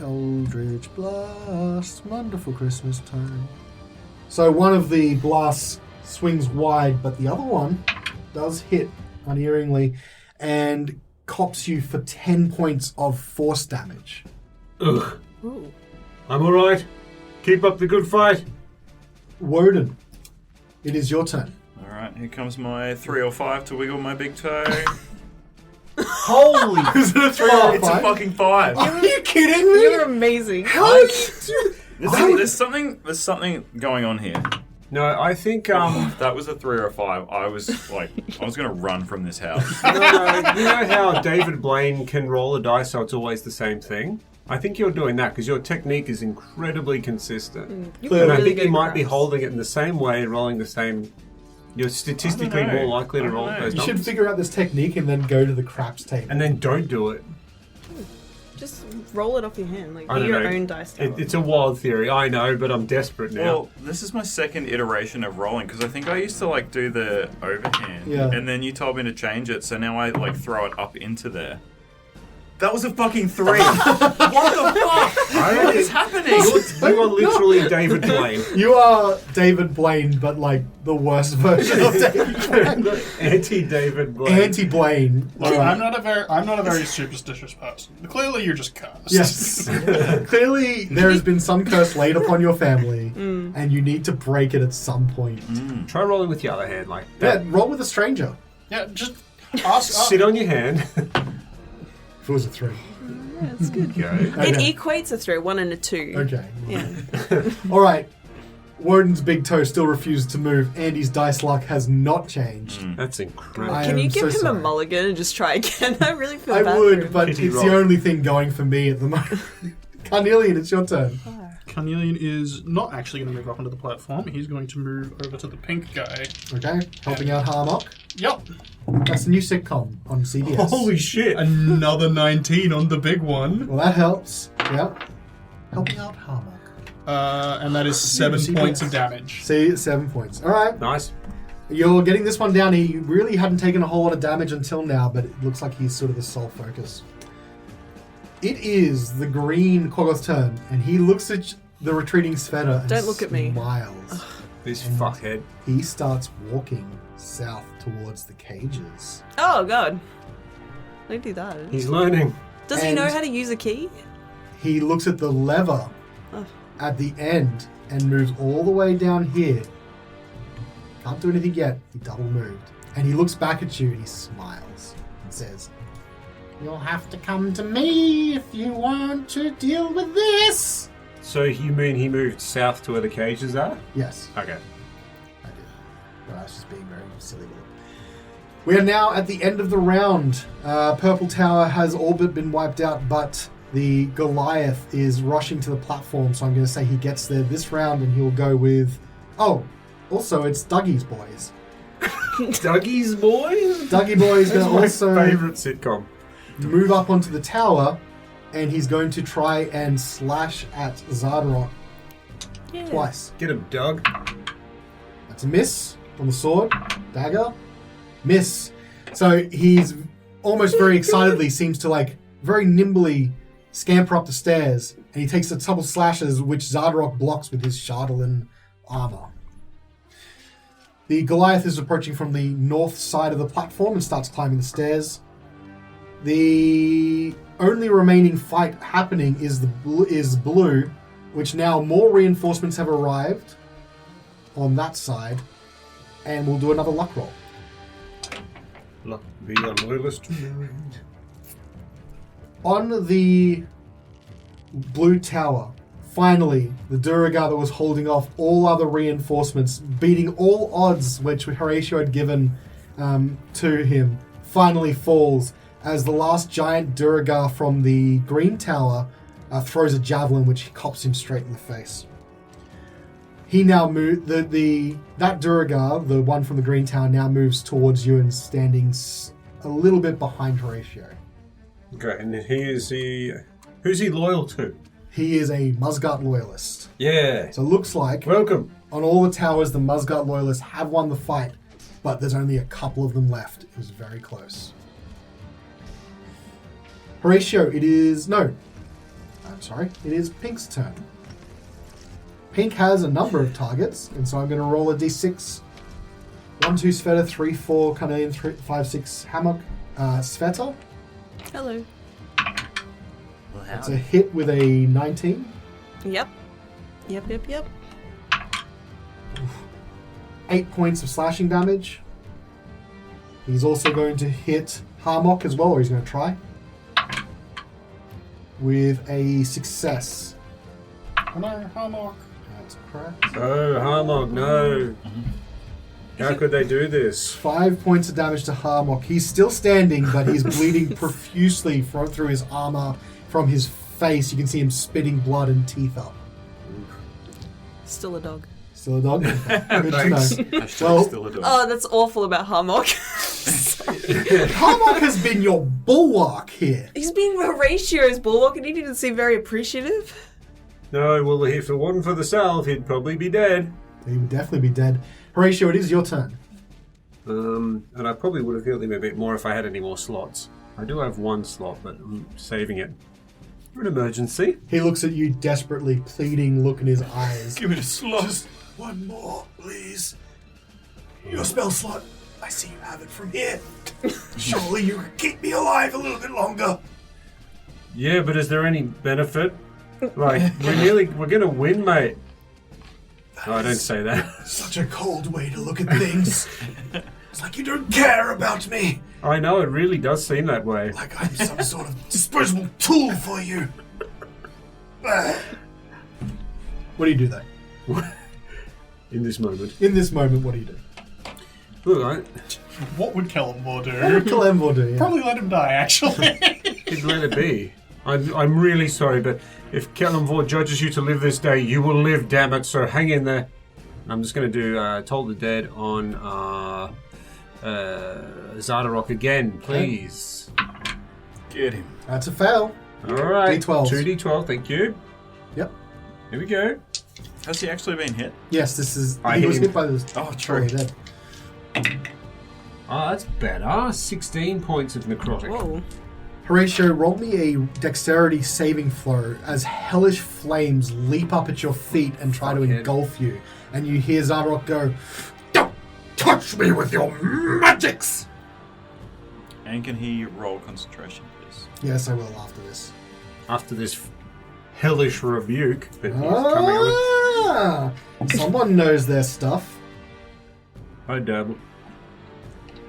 A: Eldritch Blast, wonderful Christmas time. So one of the blasts swings wide, but the other one does hit unerringly and cops you for 10 points of force damage.
E: Ugh.
D: Ooh.
E: I'm alright. Keep up the good fight.
A: Wodun, it is your turn.
B: Alright, here comes my 3 or 5 to wiggle my big toe.
A: Holy! Is it a 3 or
B: It's a fucking 5.
A: Are you kidding me?
D: You're amazing.
A: How did you do?
B: There's something going on here.
E: No, I think
B: That was a 3 or a 5. I was gonna run from this house.
E: no, you know how David Blaine can roll a dice so it's always the same thing? I think you're doing that because your technique is incredibly consistent.
D: You're
E: And I
D: really
E: think
D: good
E: you might be
D: crafts.
E: holding it in the same way and rolling the same. You're statistically
B: I don't know.
E: more likely to
B: I don't
E: roll
B: know.
E: those
A: You should
E: numbers.
A: figure out this technique and then go to the craps table.
E: And then don't do it.
D: Just roll it off your hand. Like,
E: I
D: be
E: don't
D: your
E: know.
D: own dice tower.
E: It's a wild theory, I know, but I'm desperate now.
B: Well, this is my second iteration of rolling because I think I used to like do the overhand,
A: Yeah.
B: and then you told me to change it, so now I like throw it up into there. That was a fucking 3. What the fuck? What is happening?
E: You are literally David Blaine.
A: You are David Blaine, but like the worst version of David Blaine.
E: Anti-David Blaine.
A: Anti-Blaine.
C: Look, I'm not a very superstitious person. Clearly, you're just cursed.
A: Yes. Clearly, there has been some curse laid upon your family, and you need to break it at some point.
E: Try rolling with your other hand like
A: Yeah,
E: that.
A: roll with a stranger.
C: Yeah, just ask.
E: Sit on your hand.
A: If it was a 3.
D: Yeah, it's good.
E: Go.
D: It
A: Okay.
D: equates a 3, 1 and a 2.
A: Okay.
D: Yeah.
A: All right. Wodun's big toe still refuses to move. Andy's dice luck has not changed.
E: That's incredible.
A: I
D: Can you
A: am
D: give
A: so
D: him
A: sorry.
D: a mulligan and just try again? I really feel
A: I
D: bad for
A: would,
D: him.
A: but
E: Pity
A: it's
E: roll.
A: the only thing going for me at the moment. Carnelian, it's your turn.
C: Carnelian is not actually going to move up onto the platform. He's going to move over to the pink guy.
A: Okay, helping out Harmok.
C: Yep.
A: That's a new sitcom on CBS.
E: Holy shit!
C: Another 19 on the big one.
A: Well, that helps. Yep. Helping out Harmok.
C: And that is 7
A: CBS.
C: points of damage.
A: See, 7 points. All right.
E: Nice.
A: You're getting this one down. He really hadn't taken a whole lot of damage until now, but it looks like he's sort of the sole focus. It is the green Quaggoth's turn, and he looks at the retreating Svieta and
D: Don't look at me.
A: smiles.
E: This fuckhead.
A: He starts walking south towards the cages.
D: Oh, God. Don't do that.
E: He's learning.
D: Does he
A: and-
D: know how to use a key?
A: He looks at the lever
D: Oh.
A: at the end and moves all the way down here. Can't do anything yet. He double moved. And he looks back at you and he smiles and says, "You'll have to come to me if you want to deal with this."
E: So you mean he moved south to where the cages are?
A: Yes,
E: Okay.
A: I did. But I was just being very silly with it. We are now at the end of the round. Purple Tower has all but been wiped out, but the Goliath is rushing to the platform, so I'm going to say he gets there this round and he'll go with... Oh, also it's Dougie's boys.
E: Dougie's boys?
A: Dougie boy is going to
E: That's my
A: also
E: favourite sitcom.
A: move up onto the tower, and he's going to try and slash at Xardorok
D: Yeah.
A: twice.
E: Get him, Doug.
A: That's a miss on the sword. Dagger. Miss. So he's almost very excitedly seems to very nimbly scamper up the stairs, and he takes a couple slashes which Xardorok blocks with his Chardalin armor. The Goliath is approaching from the north side of the platform and starts climbing the stairs. The only remaining fight happening is blue, which now more reinforcements have arrived on that side, and we'll do another luck roll.
E: Luck be a loyalist.
A: On the blue tower, finally, the Duragar that was holding off all other reinforcements, beating all odds which Horacio had given to him, finally falls as the last giant Duragar from the green tower throws a javelin which cops him straight in the face. He now that Duragar, the one from the green tower, now moves towards you and standing a little bit behind Horacio.
E: Okay, and who's he loyal to?
A: He is a Muzgardt loyalist.
E: Yeah.
A: So it looks like
E: Welcome.
A: on all the towers, the Muzgardt loyalists have won the fight, but there's only a couple of them left. It was very close. Horatio, it is Pink's turn. Pink has a number of targets, and so I'm going to roll a d6. 1, 2 Svieta, 3, 4 Carnelian, 3, 5, 6 Hammock. Svieta,
D: Hello.
A: it's a hit with a 19.
D: Yep.
A: 8 points of slashing damage. He's also going to hit Harmok as well, or he's going to try. With a success.
C: Oh no, Harmok.
A: That's correct.
E: Oh, Harmog, no. How could they do this?
A: 5 points of damage to Harmok. He's still standing, but he's bleeding profusely through his armor. From his face, you can see him spitting blood and teeth up.
D: Still a dog.
A: Still a dog? Good
E: Thanks.
A: to know.
B: Hashtag
A: Well-
B: still a dog.
D: Oh, that's awful about Harmok.
A: Harmok has been your bulwark here.
D: He's been Horacio's bulwark and he didn't seem very appreciative.
E: No, well, if it wasn't for the salve, he'd probably be dead.
A: He would definitely be dead. Horatio, it is your turn.
E: And I probably would have healed him a bit more if I had any more slots. I do have one slot, but I'm saving it for an emergency.
A: He looks at you desperately, pleading look in his eyes.
B: Give me a slot.
F: Just one more, please. Your spell slot. I see you have it from here. Surely you can keep me alive a little bit longer.
E: Yeah, but is there any benefit? Like, we're gonna win, mate. Oh, don't say that.
F: Such a cold way to look at things. It's like you don't care about me.
E: I know, it really does seem that way.
F: Like I'm some sort of disposable tool for you.
A: What do you do though?
E: in this moment.
A: In this moment, what do you do?
E: Look,
C: What would Callan do?
A: What would Kalemvor do? Yeah.
C: Probably let him die, actually.
E: He'd let it be. I'm really sorry, but if Callan judges you to live this day, you will live, damn it, so hang in there. I'm just going to do Toll the Dead on Xardorok again, please.
B: Get him.
A: That's a fail.
E: Alright,
A: D12s.
E: 2d12, thank you.
A: Yep.
E: Here we go.
B: Has he actually been hit?
A: Yes, this is.
E: I
A: he
E: hit
A: was
E: him.
A: hit by this.
B: Oh, true.
A: Dead.
E: Oh, that's better. 16 points of necrotic.
D: Whoa.
A: Horatio, roll me a dexterity saving throw as hellish flames leap up at your feet and try to
E: Fuckhead.
A: engulf you. And you hear Xardorok go, "Don't touch me with your magics!"
B: And can he roll concentration, please?
A: Yes, I will after this.
E: After this hellish rebuke that he's coming with.
A: Ah, someone knows their stuff.
E: I dabble.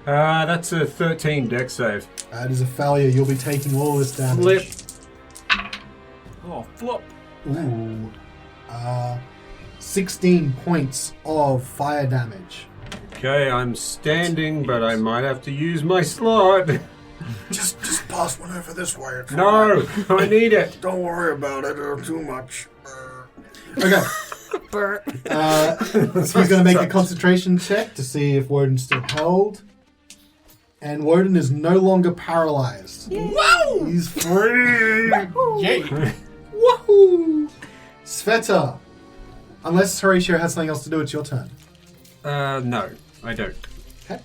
E: That's a 13 dex save.
A: That is a failure. You'll be taking all this damage.
E: Flip.
B: Oh, flop.
A: Ooh. 16 points of fire damage.
E: Okay, I'm standing, but I might have to use my slot.
F: Just pass one over this way. It's
E: No,
F: fine.
E: I need it.
F: Don't worry about it. Too much.
A: Okay.
D: Burr.
A: So he's going to make a concentration check to see if Wodun's still held. And Wodun is no longer paralyzed.
D: Wow!
A: He's free!
C: Yay.
A: Woohoo! Svieta. Unless Horatio has something else to do, it's your turn.
E: No, I don't.
A: Okay.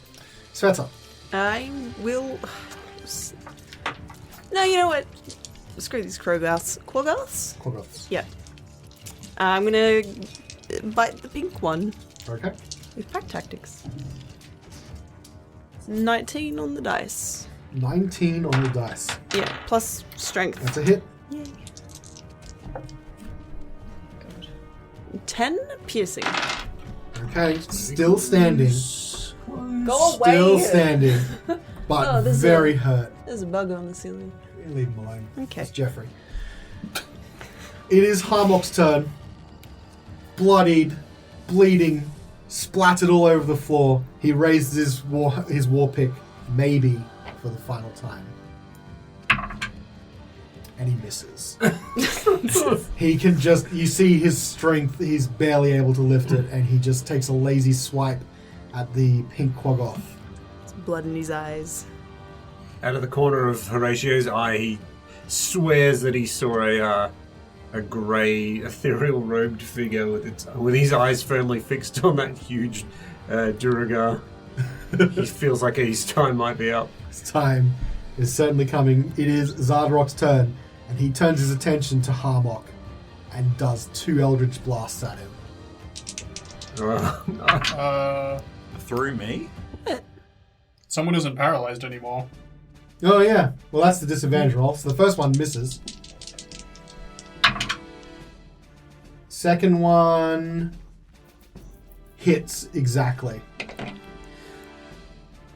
A: Svieta.
D: I will. No, you know what? Screw these Krogoths. Quaggoths?
A: Quaggoths.
D: Yeah. I'm gonna bite the pink one
A: Okay.
D: with pack tactics. 19 on the dice.
A: 19 on the dice.
D: Yeah, plus strength.
A: That's a hit.
D: Yay. 10 piercing.
A: Okay. Still standing.
D: Go away.
A: Still standing. But
D: Oh, there's
A: very hurt.
D: There's a bug on the ceiling.
A: Leave him alone.
D: Okay.
A: It's Jeffrey. It is Harmok's turn. Bloodied, bleeding, splattered all over the floor. He raises his war pick, maybe for the final time. And he misses. He can just, you see his strength, he's barely able to lift it, and he just takes a lazy swipe at the pink Quaggoth.
D: There's blood in his eyes.
E: Out of the corner of Horatio's eye, he swears that he saw a grey, ethereal-robed figure with his eyes firmly fixed on that huge Duragar. He feels like his time might be up.
A: His time is certainly coming. It is Xardorok's turn, and he turns his attention to Harmok and does 2 Eldritch Blasts at him.
B: Through me?
C: Someone isn't paralyzed anymore.
A: Oh yeah, well that's the disadvantage roll. So the first one misses. Second one hits exactly.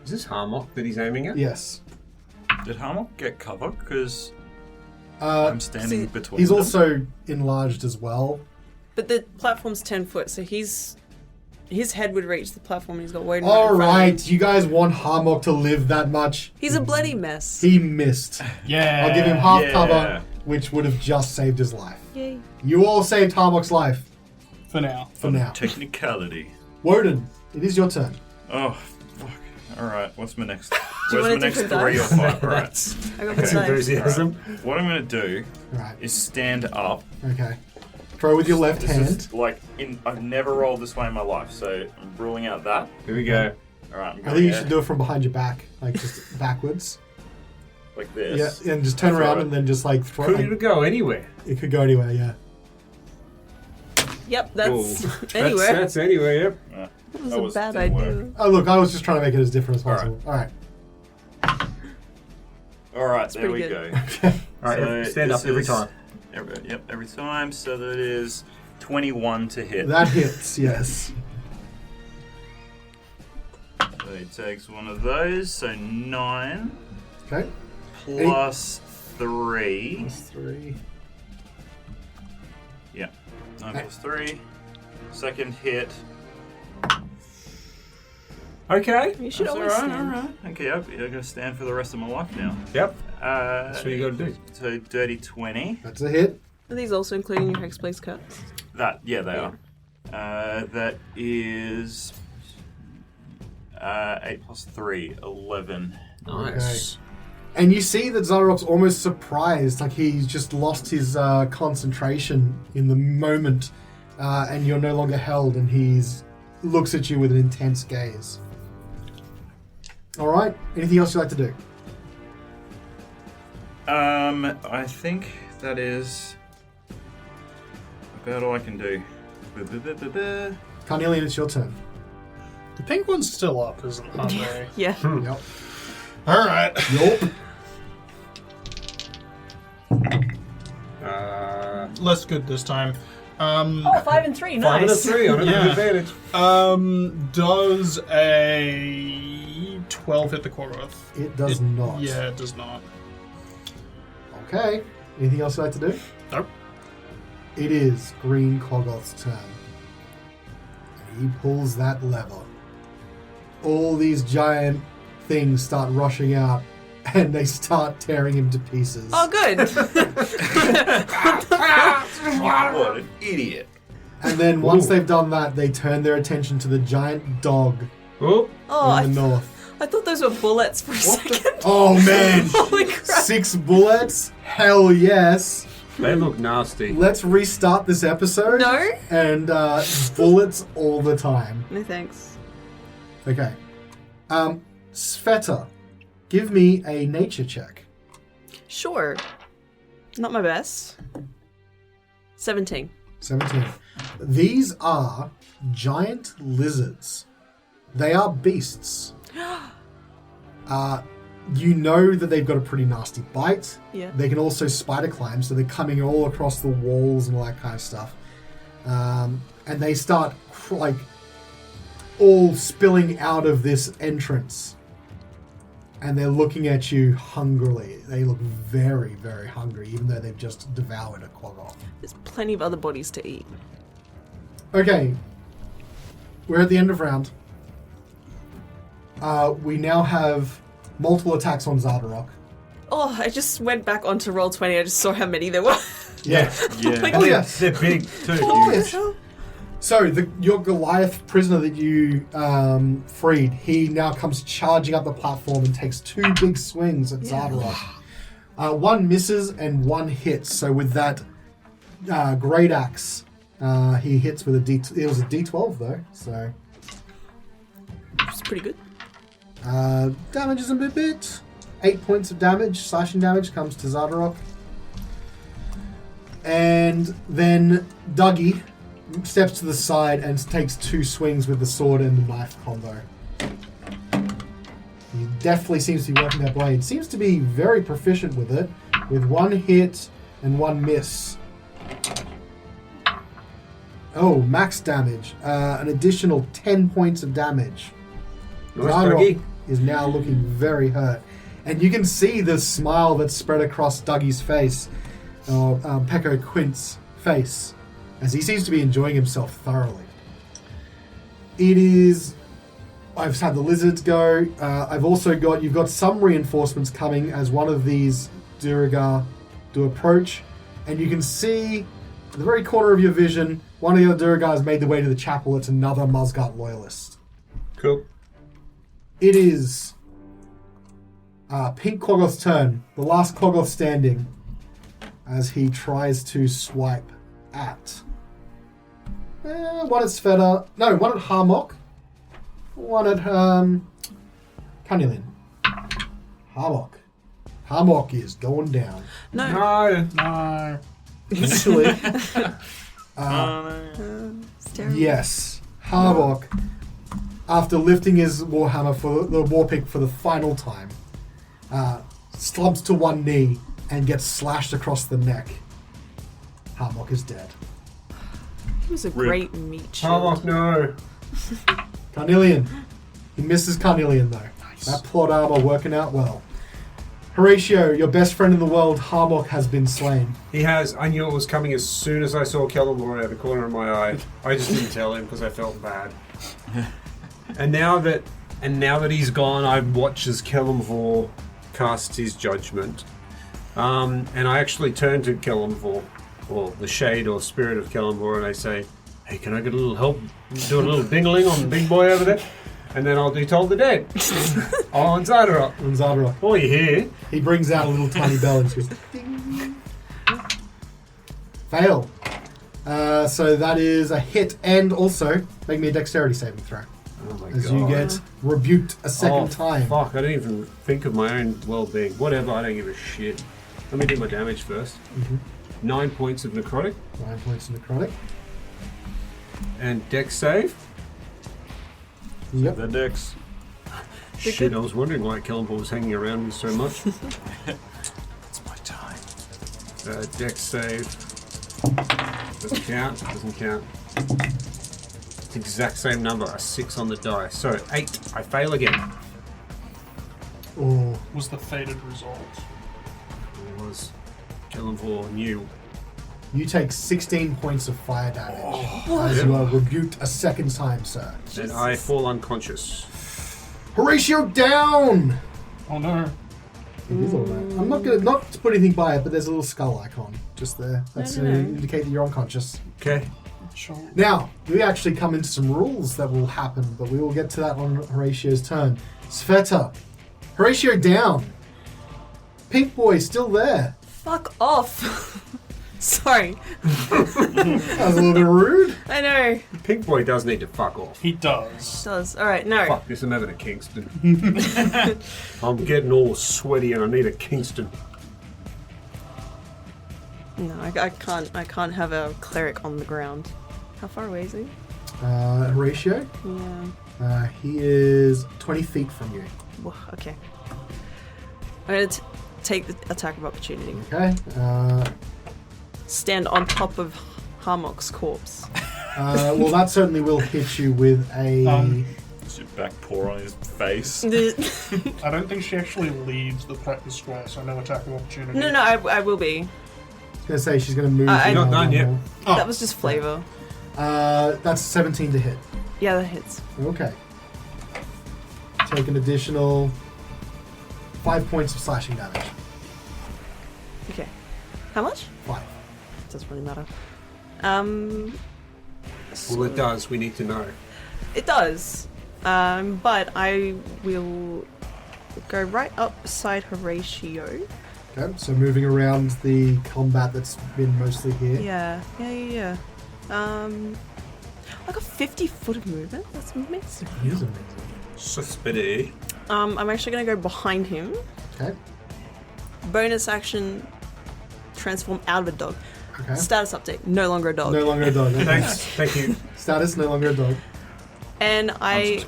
E: Is this Harmok that he's aiming at?
A: Yes.
B: Did Harmok get cover? Because I'm standing
D: see,
B: between
A: He's
B: them.
A: also enlarged as well.
D: But the platform's 10 foot, so his head would reach the platform and he's got Wodun.
A: All
D: in front of him.
A: right, you guys want Harmok to live that much?
D: He's a bloody mess.
A: He missed.
C: Yeah.
A: I'll give him half
B: Yeah.
A: cover, which would have just saved his life.
D: Yay.
A: You all saved Harmok's life
C: For now.
A: for now.
B: Technicality.
A: Wodun, it is your turn.
B: Oh, fuck. Alright, what's my next?
D: Do you
B: Where's
D: want
B: my
D: a
B: next
D: different
B: 3 or
D: dice?
B: 5? Right.
D: I got
E: That's
D: the dice.
E: enthusiasm.
B: What I'm going to do
A: Right.
B: is stand up.
A: Okay. Throw with your left
B: This
A: hand.
B: is like, I've never rolled this way in my life, so I'm ruling out that.
E: Here we go.
B: Alright, I'm
A: I
B: going
A: think you should do it from behind your back, like just backwards.
B: like this.
A: Yeah, and just turn
B: Throw
A: around
B: it.
A: and then just like throw
E: Could
A: it.
E: it go anywhere?
A: It could go anywhere, yeah.
D: Yep, that's
E: Ooh.
D: anywhere.
E: That's anywhere, yep.
B: Yeah.
D: That was a bad
B: didn't
D: idea.
B: work.
A: Oh, look, I was just trying to make it as different as
B: All right.
A: possible. Alright.
B: Alright, there we
D: pretty
B: go.
A: Okay.
E: Alright,
B: So
E: stand up
B: this
E: every
B: is-
E: time.
B: Every time. So that is 21 to hit.
A: That hits, yes.
B: So he takes one of those, so 9
A: Okay.
B: plus 3.
A: Plus 3.
B: Yeah, 9 plus 3. Second hit
E: Okay.
D: You should
B: That's
D: always
B: alright,
D: stand.
B: alright. Okay, yep, you're gonna stand for the rest of my life now.
E: Yep. That's what you got to do.
B: So dirty 20.
A: That's a hit.
D: Are these also including your Hexblade's cuts?
B: They are. That is 8 plus 3, 11.
E: Nice.
A: And you see that Xardorok's almost surprised, like he's just lost his concentration in the moment, and you're no longer held, and he's looks at you with an intense gaze. All right. Anything else you'd like to do?
B: I think that is about all I can do.
A: Carnelian, it's your turn.
C: The pink one's still up, aren't they?
D: Yeah.
A: Yep.
C: All right.
A: Yup.
C: Less good this time.
D: Oh, 5 and 3,
E: 5 and a
D: nice.
E: 3 on an
C: Yeah.
E: advantage.
C: Does a 12 hit the Korgoth?
A: It does not.
C: Yeah, it does not.
A: Okay. Anything else you'd like to do?
C: Nope.
A: It is Green Clogoth's turn. And he pulls that lever. All these giant things start rushing out, and they start tearing him to pieces.
D: Oh, good.
B: What an idiot.
A: And then once
E: Ooh.
A: they've done that, they turn their attention to the giant dog
E: Oh,
D: Oh,
A: in the north.
D: I thought those were bullets for a second.
A: Oh man!
D: Holy crap.
A: 6 bullets? Hell yes!
E: they look nasty.
A: Let's restart this episode.
D: No?
A: And bullets all the time.
D: No thanks.
A: Okay. Svieta, give me a nature check.
D: Sure. Not my best. 17.
A: 17. These are giant lizards. They are beasts. You know that they've got a pretty nasty bite.
D: Yeah.
A: They can also spider climb, so they're coming all across the walls and all that kind of stuff. And they start all spilling out of this entrance. And they're looking at you hungrily. They look very, very hungry, even though they've just devoured a Quaggoth.
D: There's plenty of other bodies to eat.
A: Okay. We're at the end of round. We now have multiple attacks on Xardorok.
D: Oh, I just went back onto Roll20. I just saw how many there were.
A: Yeah.
B: Yeah.
A: Oh, yes.
E: They're big too.
A: Oh,
E: Huge.
A: yes. So, your Goliath prisoner that you freed, he now comes charging up the platform and takes 2 big swings at Xardorok. One misses and one hits. So, with that great axe, he hits with it was a D12 though, so
D: It's pretty good.
A: damages him a bit. 8 points of damage, slashing damage comes to Xardorok. And then Dougie steps to the side and takes 2 swings with the sword and the knife combo. He definitely seems to be working that blade. Seems to be very proficient with it, with 1 hit and 1 miss. Oh, max damage. An additional 10 points of damage.
E: Nice,
A: Xardorok
E: Dougie.
A: is now looking very hurt. And you can see the smile that's spread across Dougie's face, or Pecco Quint's face, as he seems to be enjoying himself thoroughly. I've had the lizards go. You've got some reinforcements coming as one of these Durigar do approach. And you can see, at the very corner of your vision, one of the other Durigar has made their way to the chapel. It's another Muzgardt loyalist.
E: Cool.
A: It is Pink Quaggoth's turn. The last Quaggoth standing, as he tries to swipe at one at Svieta. No, one at Harmok. One at Carnelian. Harmok. Harmok is going down.
D: No.
C: No.
A: Actually,
D: It's terrible.
A: yes. Harmok, after lifting his warhammer for the warpick for the final time, slumps to one knee and gets slashed across the neck. Harmok is dead.
D: He was a
B: Rip.
D: great meat shield.
E: Oh no.
A: Carnelian. He misses Carnelian though.
C: Nice.
A: That plot armor working out well. Horatio, your best friend in the world, Harmok has been slain.
E: He has. I knew it was coming as soon as I saw Callan out of the corner of my eye. I just didn't tell him because I felt bad. And now that he's gone, I watch as Kellamvor casts his judgment. And I actually turn to Kellamvor, or the shade or spirit of Kellamvor, and I say, "Hey, can I get a little help? Do a little dingling on the big boy over there?" And then I'll do Toll the Dead. On Xardorok.
A: On Xardorok.
E: Oh, you here?
A: He brings out a little tiny bell and goes, ding. Fail. So that is a hit, and also make me a dexterity saving throw.
E: Oh my
A: As
E: god.
A: you get rebuked a second time.
E: Fuck, I didn't even think of my own well-being. Whatever, I don't give a shit. Let me do my damage first. 9 points of necrotic.
A: 9 points of necrotic.
E: And dex save.
A: Yep.
B: The Dex.
E: Shit, I was wondering why Kellamvor was hanging around me so much.
B: It's my time.
E: Dex save. Doesn't count. Doesn't count. It's the exact same number. A 6 on the die. So 8. I fail again.
A: Oh,
C: Was the fated result.
E: It was Kellamvor knew.
A: you take 16 points of fire damage as you are rebuked a second time, sir.
E: Then I fall unconscious.
A: Horatio down!
C: Oh no.
A: It is alright. I'm not gonna not to put anything by it, but there's a little skull icon just there. That's to
D: no.
A: indicate that you're unconscious.
E: Okay.
C: Sure.
A: Now, we actually come into some rules that will happen, but we will get to that on Horatio's turn. Svieta. Horatio down. Pink boy still there.
D: Fuck off. Sorry.
A: That was a little bit rude.
D: I know.
E: Pink boy does need to fuck off.
C: He does.
D: Does. Alright, no.
E: Fuck this, I'm having a Kingston. I'm getting all sweaty and I need a Kingston.
D: No, I can't have a cleric on the ground. How far away is he?
A: Horatio,
D: Yeah.
A: he is 20 feet from you.
D: Whoa, okay. I'm gonna take the attack of opportunity.
A: Okay.
D: Stand on top of Harmok's corpse.
A: Well, that certainly will hit you with a...
B: Does your back pour on his face?
C: I don't think she actually leaves the practice square, so no attack of opportunity.
D: No, I will be.
A: I was going to say she's going to move...
D: I'm
E: not done yet.
C: Oh.
D: That was just flavor.
A: That's 17 to hit.
D: Yeah, that hits.
A: Okay. Take an additional 5 points of slashing damage.
D: Okay. How much?
A: 5.
D: Doesn't really matter.
E: Well, it does. We need to know.
D: It does. But I will go right up beside Horatio.
A: Okay, so moving around the combat that's been mostly here.
D: Yeah. I got 50 foot of movement. That's amazing.
A: It is amazing.
E: Suspity.
D: I'm actually going to go behind him.
A: Okay.
D: Bonus action, transform out of a dog.
A: Okay.
D: Status update, no longer a dog.
A: No longer a dog. Okay.
E: Thanks. Thank you.
A: Status, no longer a dog.
D: And I...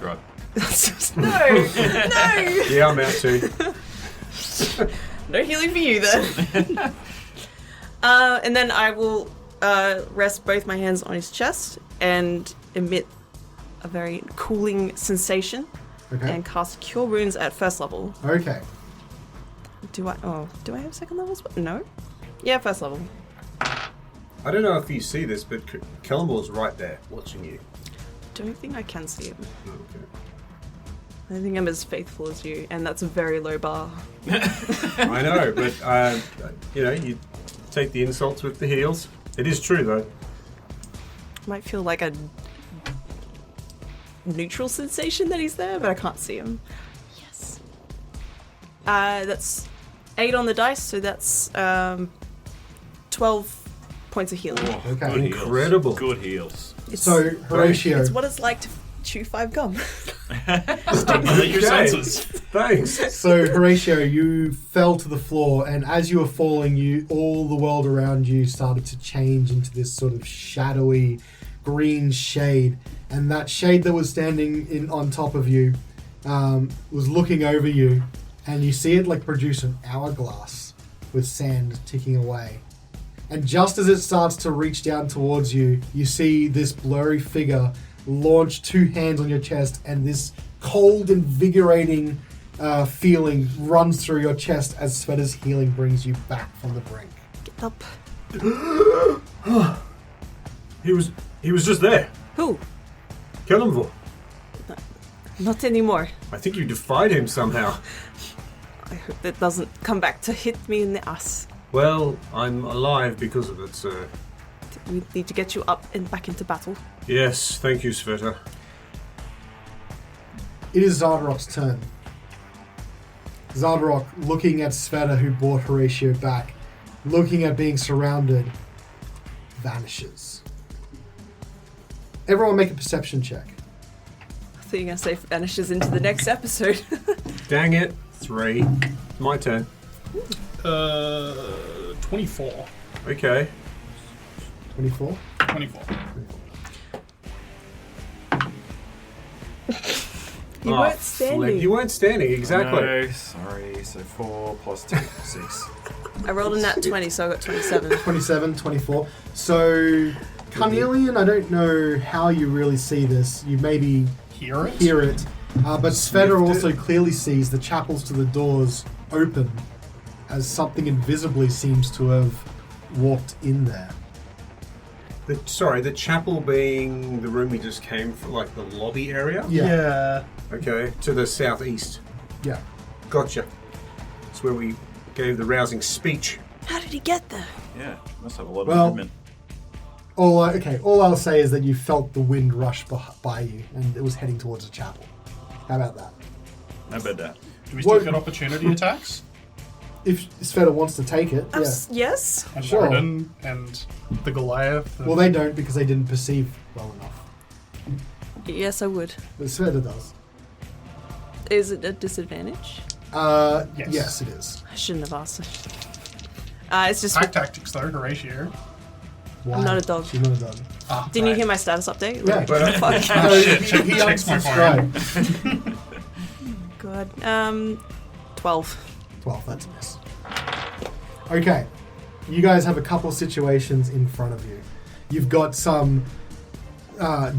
B: Unsubscribe.
D: No!
E: Yeah, I'm out too.
D: No healing for you then. And then I will rest both my hands on his chest and emit a very cooling sensation
A: Okay.
D: and cast Cure Wounds at first level.
A: Okay.
D: Do I have second level? No? Yeah, first level.
E: I don't know if you see this, but Kellamvor's right there watching you.
D: Don't think I can see him.
E: Okay.
D: I don't think I'm as faithful as you, and that's a very low bar.
E: I know, but you take the insults with the heels. It is true, though.
D: Might feel like a neutral sensation that he's there, but I can't see him. Yes. That's 8 on the dice, so that's 12 points of healing.
B: Oh,
A: Okay.
B: good
E: Incredible.
B: Heals. Good heals.
A: So, Horatio.
D: It's what it's like to chew 5 gum.
B: Stimulate your
E: Okay.
B: senses.
E: Thanks.
A: So, Horatio, you fell to the floor, and as you were falling, all the world around you started to change into this sort of shadowy green shade. And that shade that was standing on top of you was looking over you, and you see it like produce an hourglass with sand ticking away. And just as it starts to reach down towards you, you see this blurry figure launch 2 hands on your chest, and this cold, invigorating feeling runs through your chest as Sveta's healing brings you back from the brink.
D: Get up.
E: He was just there.
D: Who?
E: Kellamvor.
D: Not anymore.
E: I think you defied him somehow.
D: I hope that doesn't come back to hit me in the ass.
E: Well, I'm alive because of it, sir.
D: We need to get you up and back into battle.
E: Yes, thank you, Svieta.
A: It is Xardorok's turn. Xardorok, looking at Svieta, who brought Horacio back, looking at being surrounded, vanishes. Everyone make a perception check.
D: I think you're going to say vanishes into the next episode.
E: Dang it. 3. My turn.
C: 24.
E: Okay.
A: 24.
C: 24.
D: You weren't standing.
E: You weren't standing, exactly.
B: No, sorry. So 4 plus 2, 6.
D: I rolled a nat 20, so I got 27.
A: 27, 24. So, Carnelian, I don't know how you really see this. You maybe
C: Hear it?
A: hear it. But Svieta also clearly sees the chapels to the doors open as something invisibly seems to have walked in there.
E: The chapel being the room we just came from, like the lobby area?
A: Yeah.
E: Okay, to the southeast.
A: Yeah.
E: Gotcha. It's where we gave the rousing speech.
D: How did he get there?
B: Yeah, must have a lot of
A: Well-
B: movement.
A: All I'll say is that you felt the wind rush by you, and it was heading towards the chapel. How about that?
B: I bet that.
C: Do we still
A: What-
C: get opportunity attacks?
A: If Svieta wants to take it, yeah.
D: Yes?
C: And
A: Sure.
C: Wodun and the Goliath? And
A: Well, they don't because they didn't perceive well enough.
D: Yes, I would.
A: But Svieta does.
D: Is it a disadvantage?
A: Yes, it is.
D: I shouldn't have asked. It's just...
C: Pack tactics, though, Horatio.
A: Why?
D: I'm not a dog.
A: She's not a dog.
C: Ah,
D: Didn't you
C: right.
D: hear my status update?
A: Yeah.
C: But,
D: Fuck.
A: No, he
C: Checks my
A: unsubscribed.
D: God. 12.
A: 12, that's a miss. Okay. You guys have a couple situations in front of you. You've got some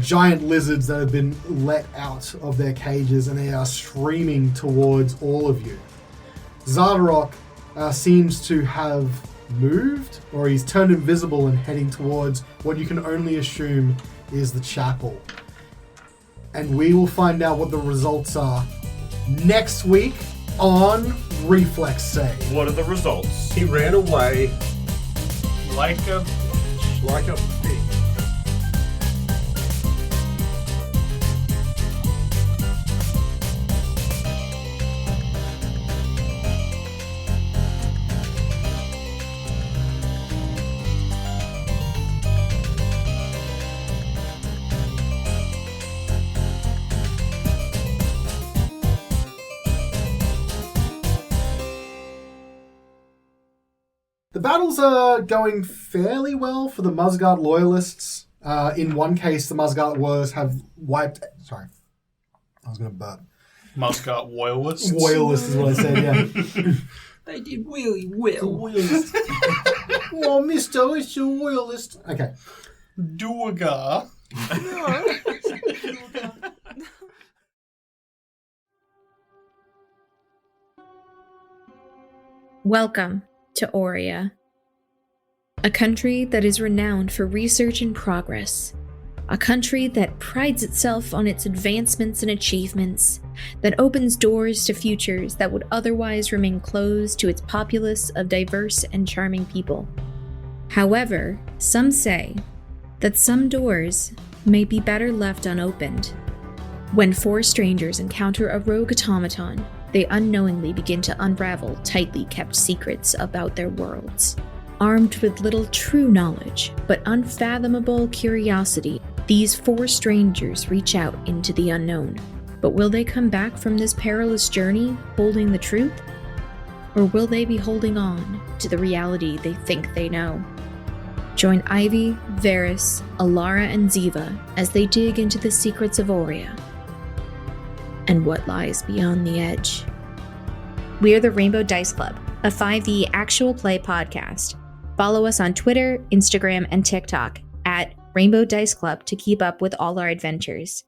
A: giant lizards that have been let out of their cages and they are streaming towards all of you. Xardorok seems to have moved, or he's turned invisible and heading towards what you can only assume is the chapel. And we will find out what the results are next week on Reflex Save.
B: What are the results?
E: He ran away
C: Like a...
E: like a pig.
A: The battles are going fairly well for the Muzgardt Loyalists. In one case, the Muzgardt Loyalists have wiped... Sorry. I was going to burp.
C: Muzgardt Loyalists.
A: Loyalist is what I said, yeah.
E: They did really well.
A: Loyalist. Oh, mister, it's a Loyalist. Okay.
C: Duergar.
G: Welcome to Aurea, a country that is renowned for research and progress, a country that prides itself on its advancements and achievements, that opens doors to futures that would otherwise remain closed to its populace of diverse and charming people. However, some say that some doors may be better left unopened. When 4 strangers encounter a rogue automaton, they unknowingly begin to unravel tightly kept secrets about their worlds. Armed with little true knowledge, but unfathomable curiosity, these 4 strangers reach out into the unknown. But will they come back from this perilous journey holding the truth? Or will they be holding on to the reality they think they know? Join Ivy, Varys, Alara, and Ziva as they dig into the secrets of Aurea and what lies beyond the edge. We are the Rainbow Dice Club, a 5e actual play podcast. Follow us on Twitter, Instagram, and TikTok at Rainbow Dice Club to keep up with all our adventures.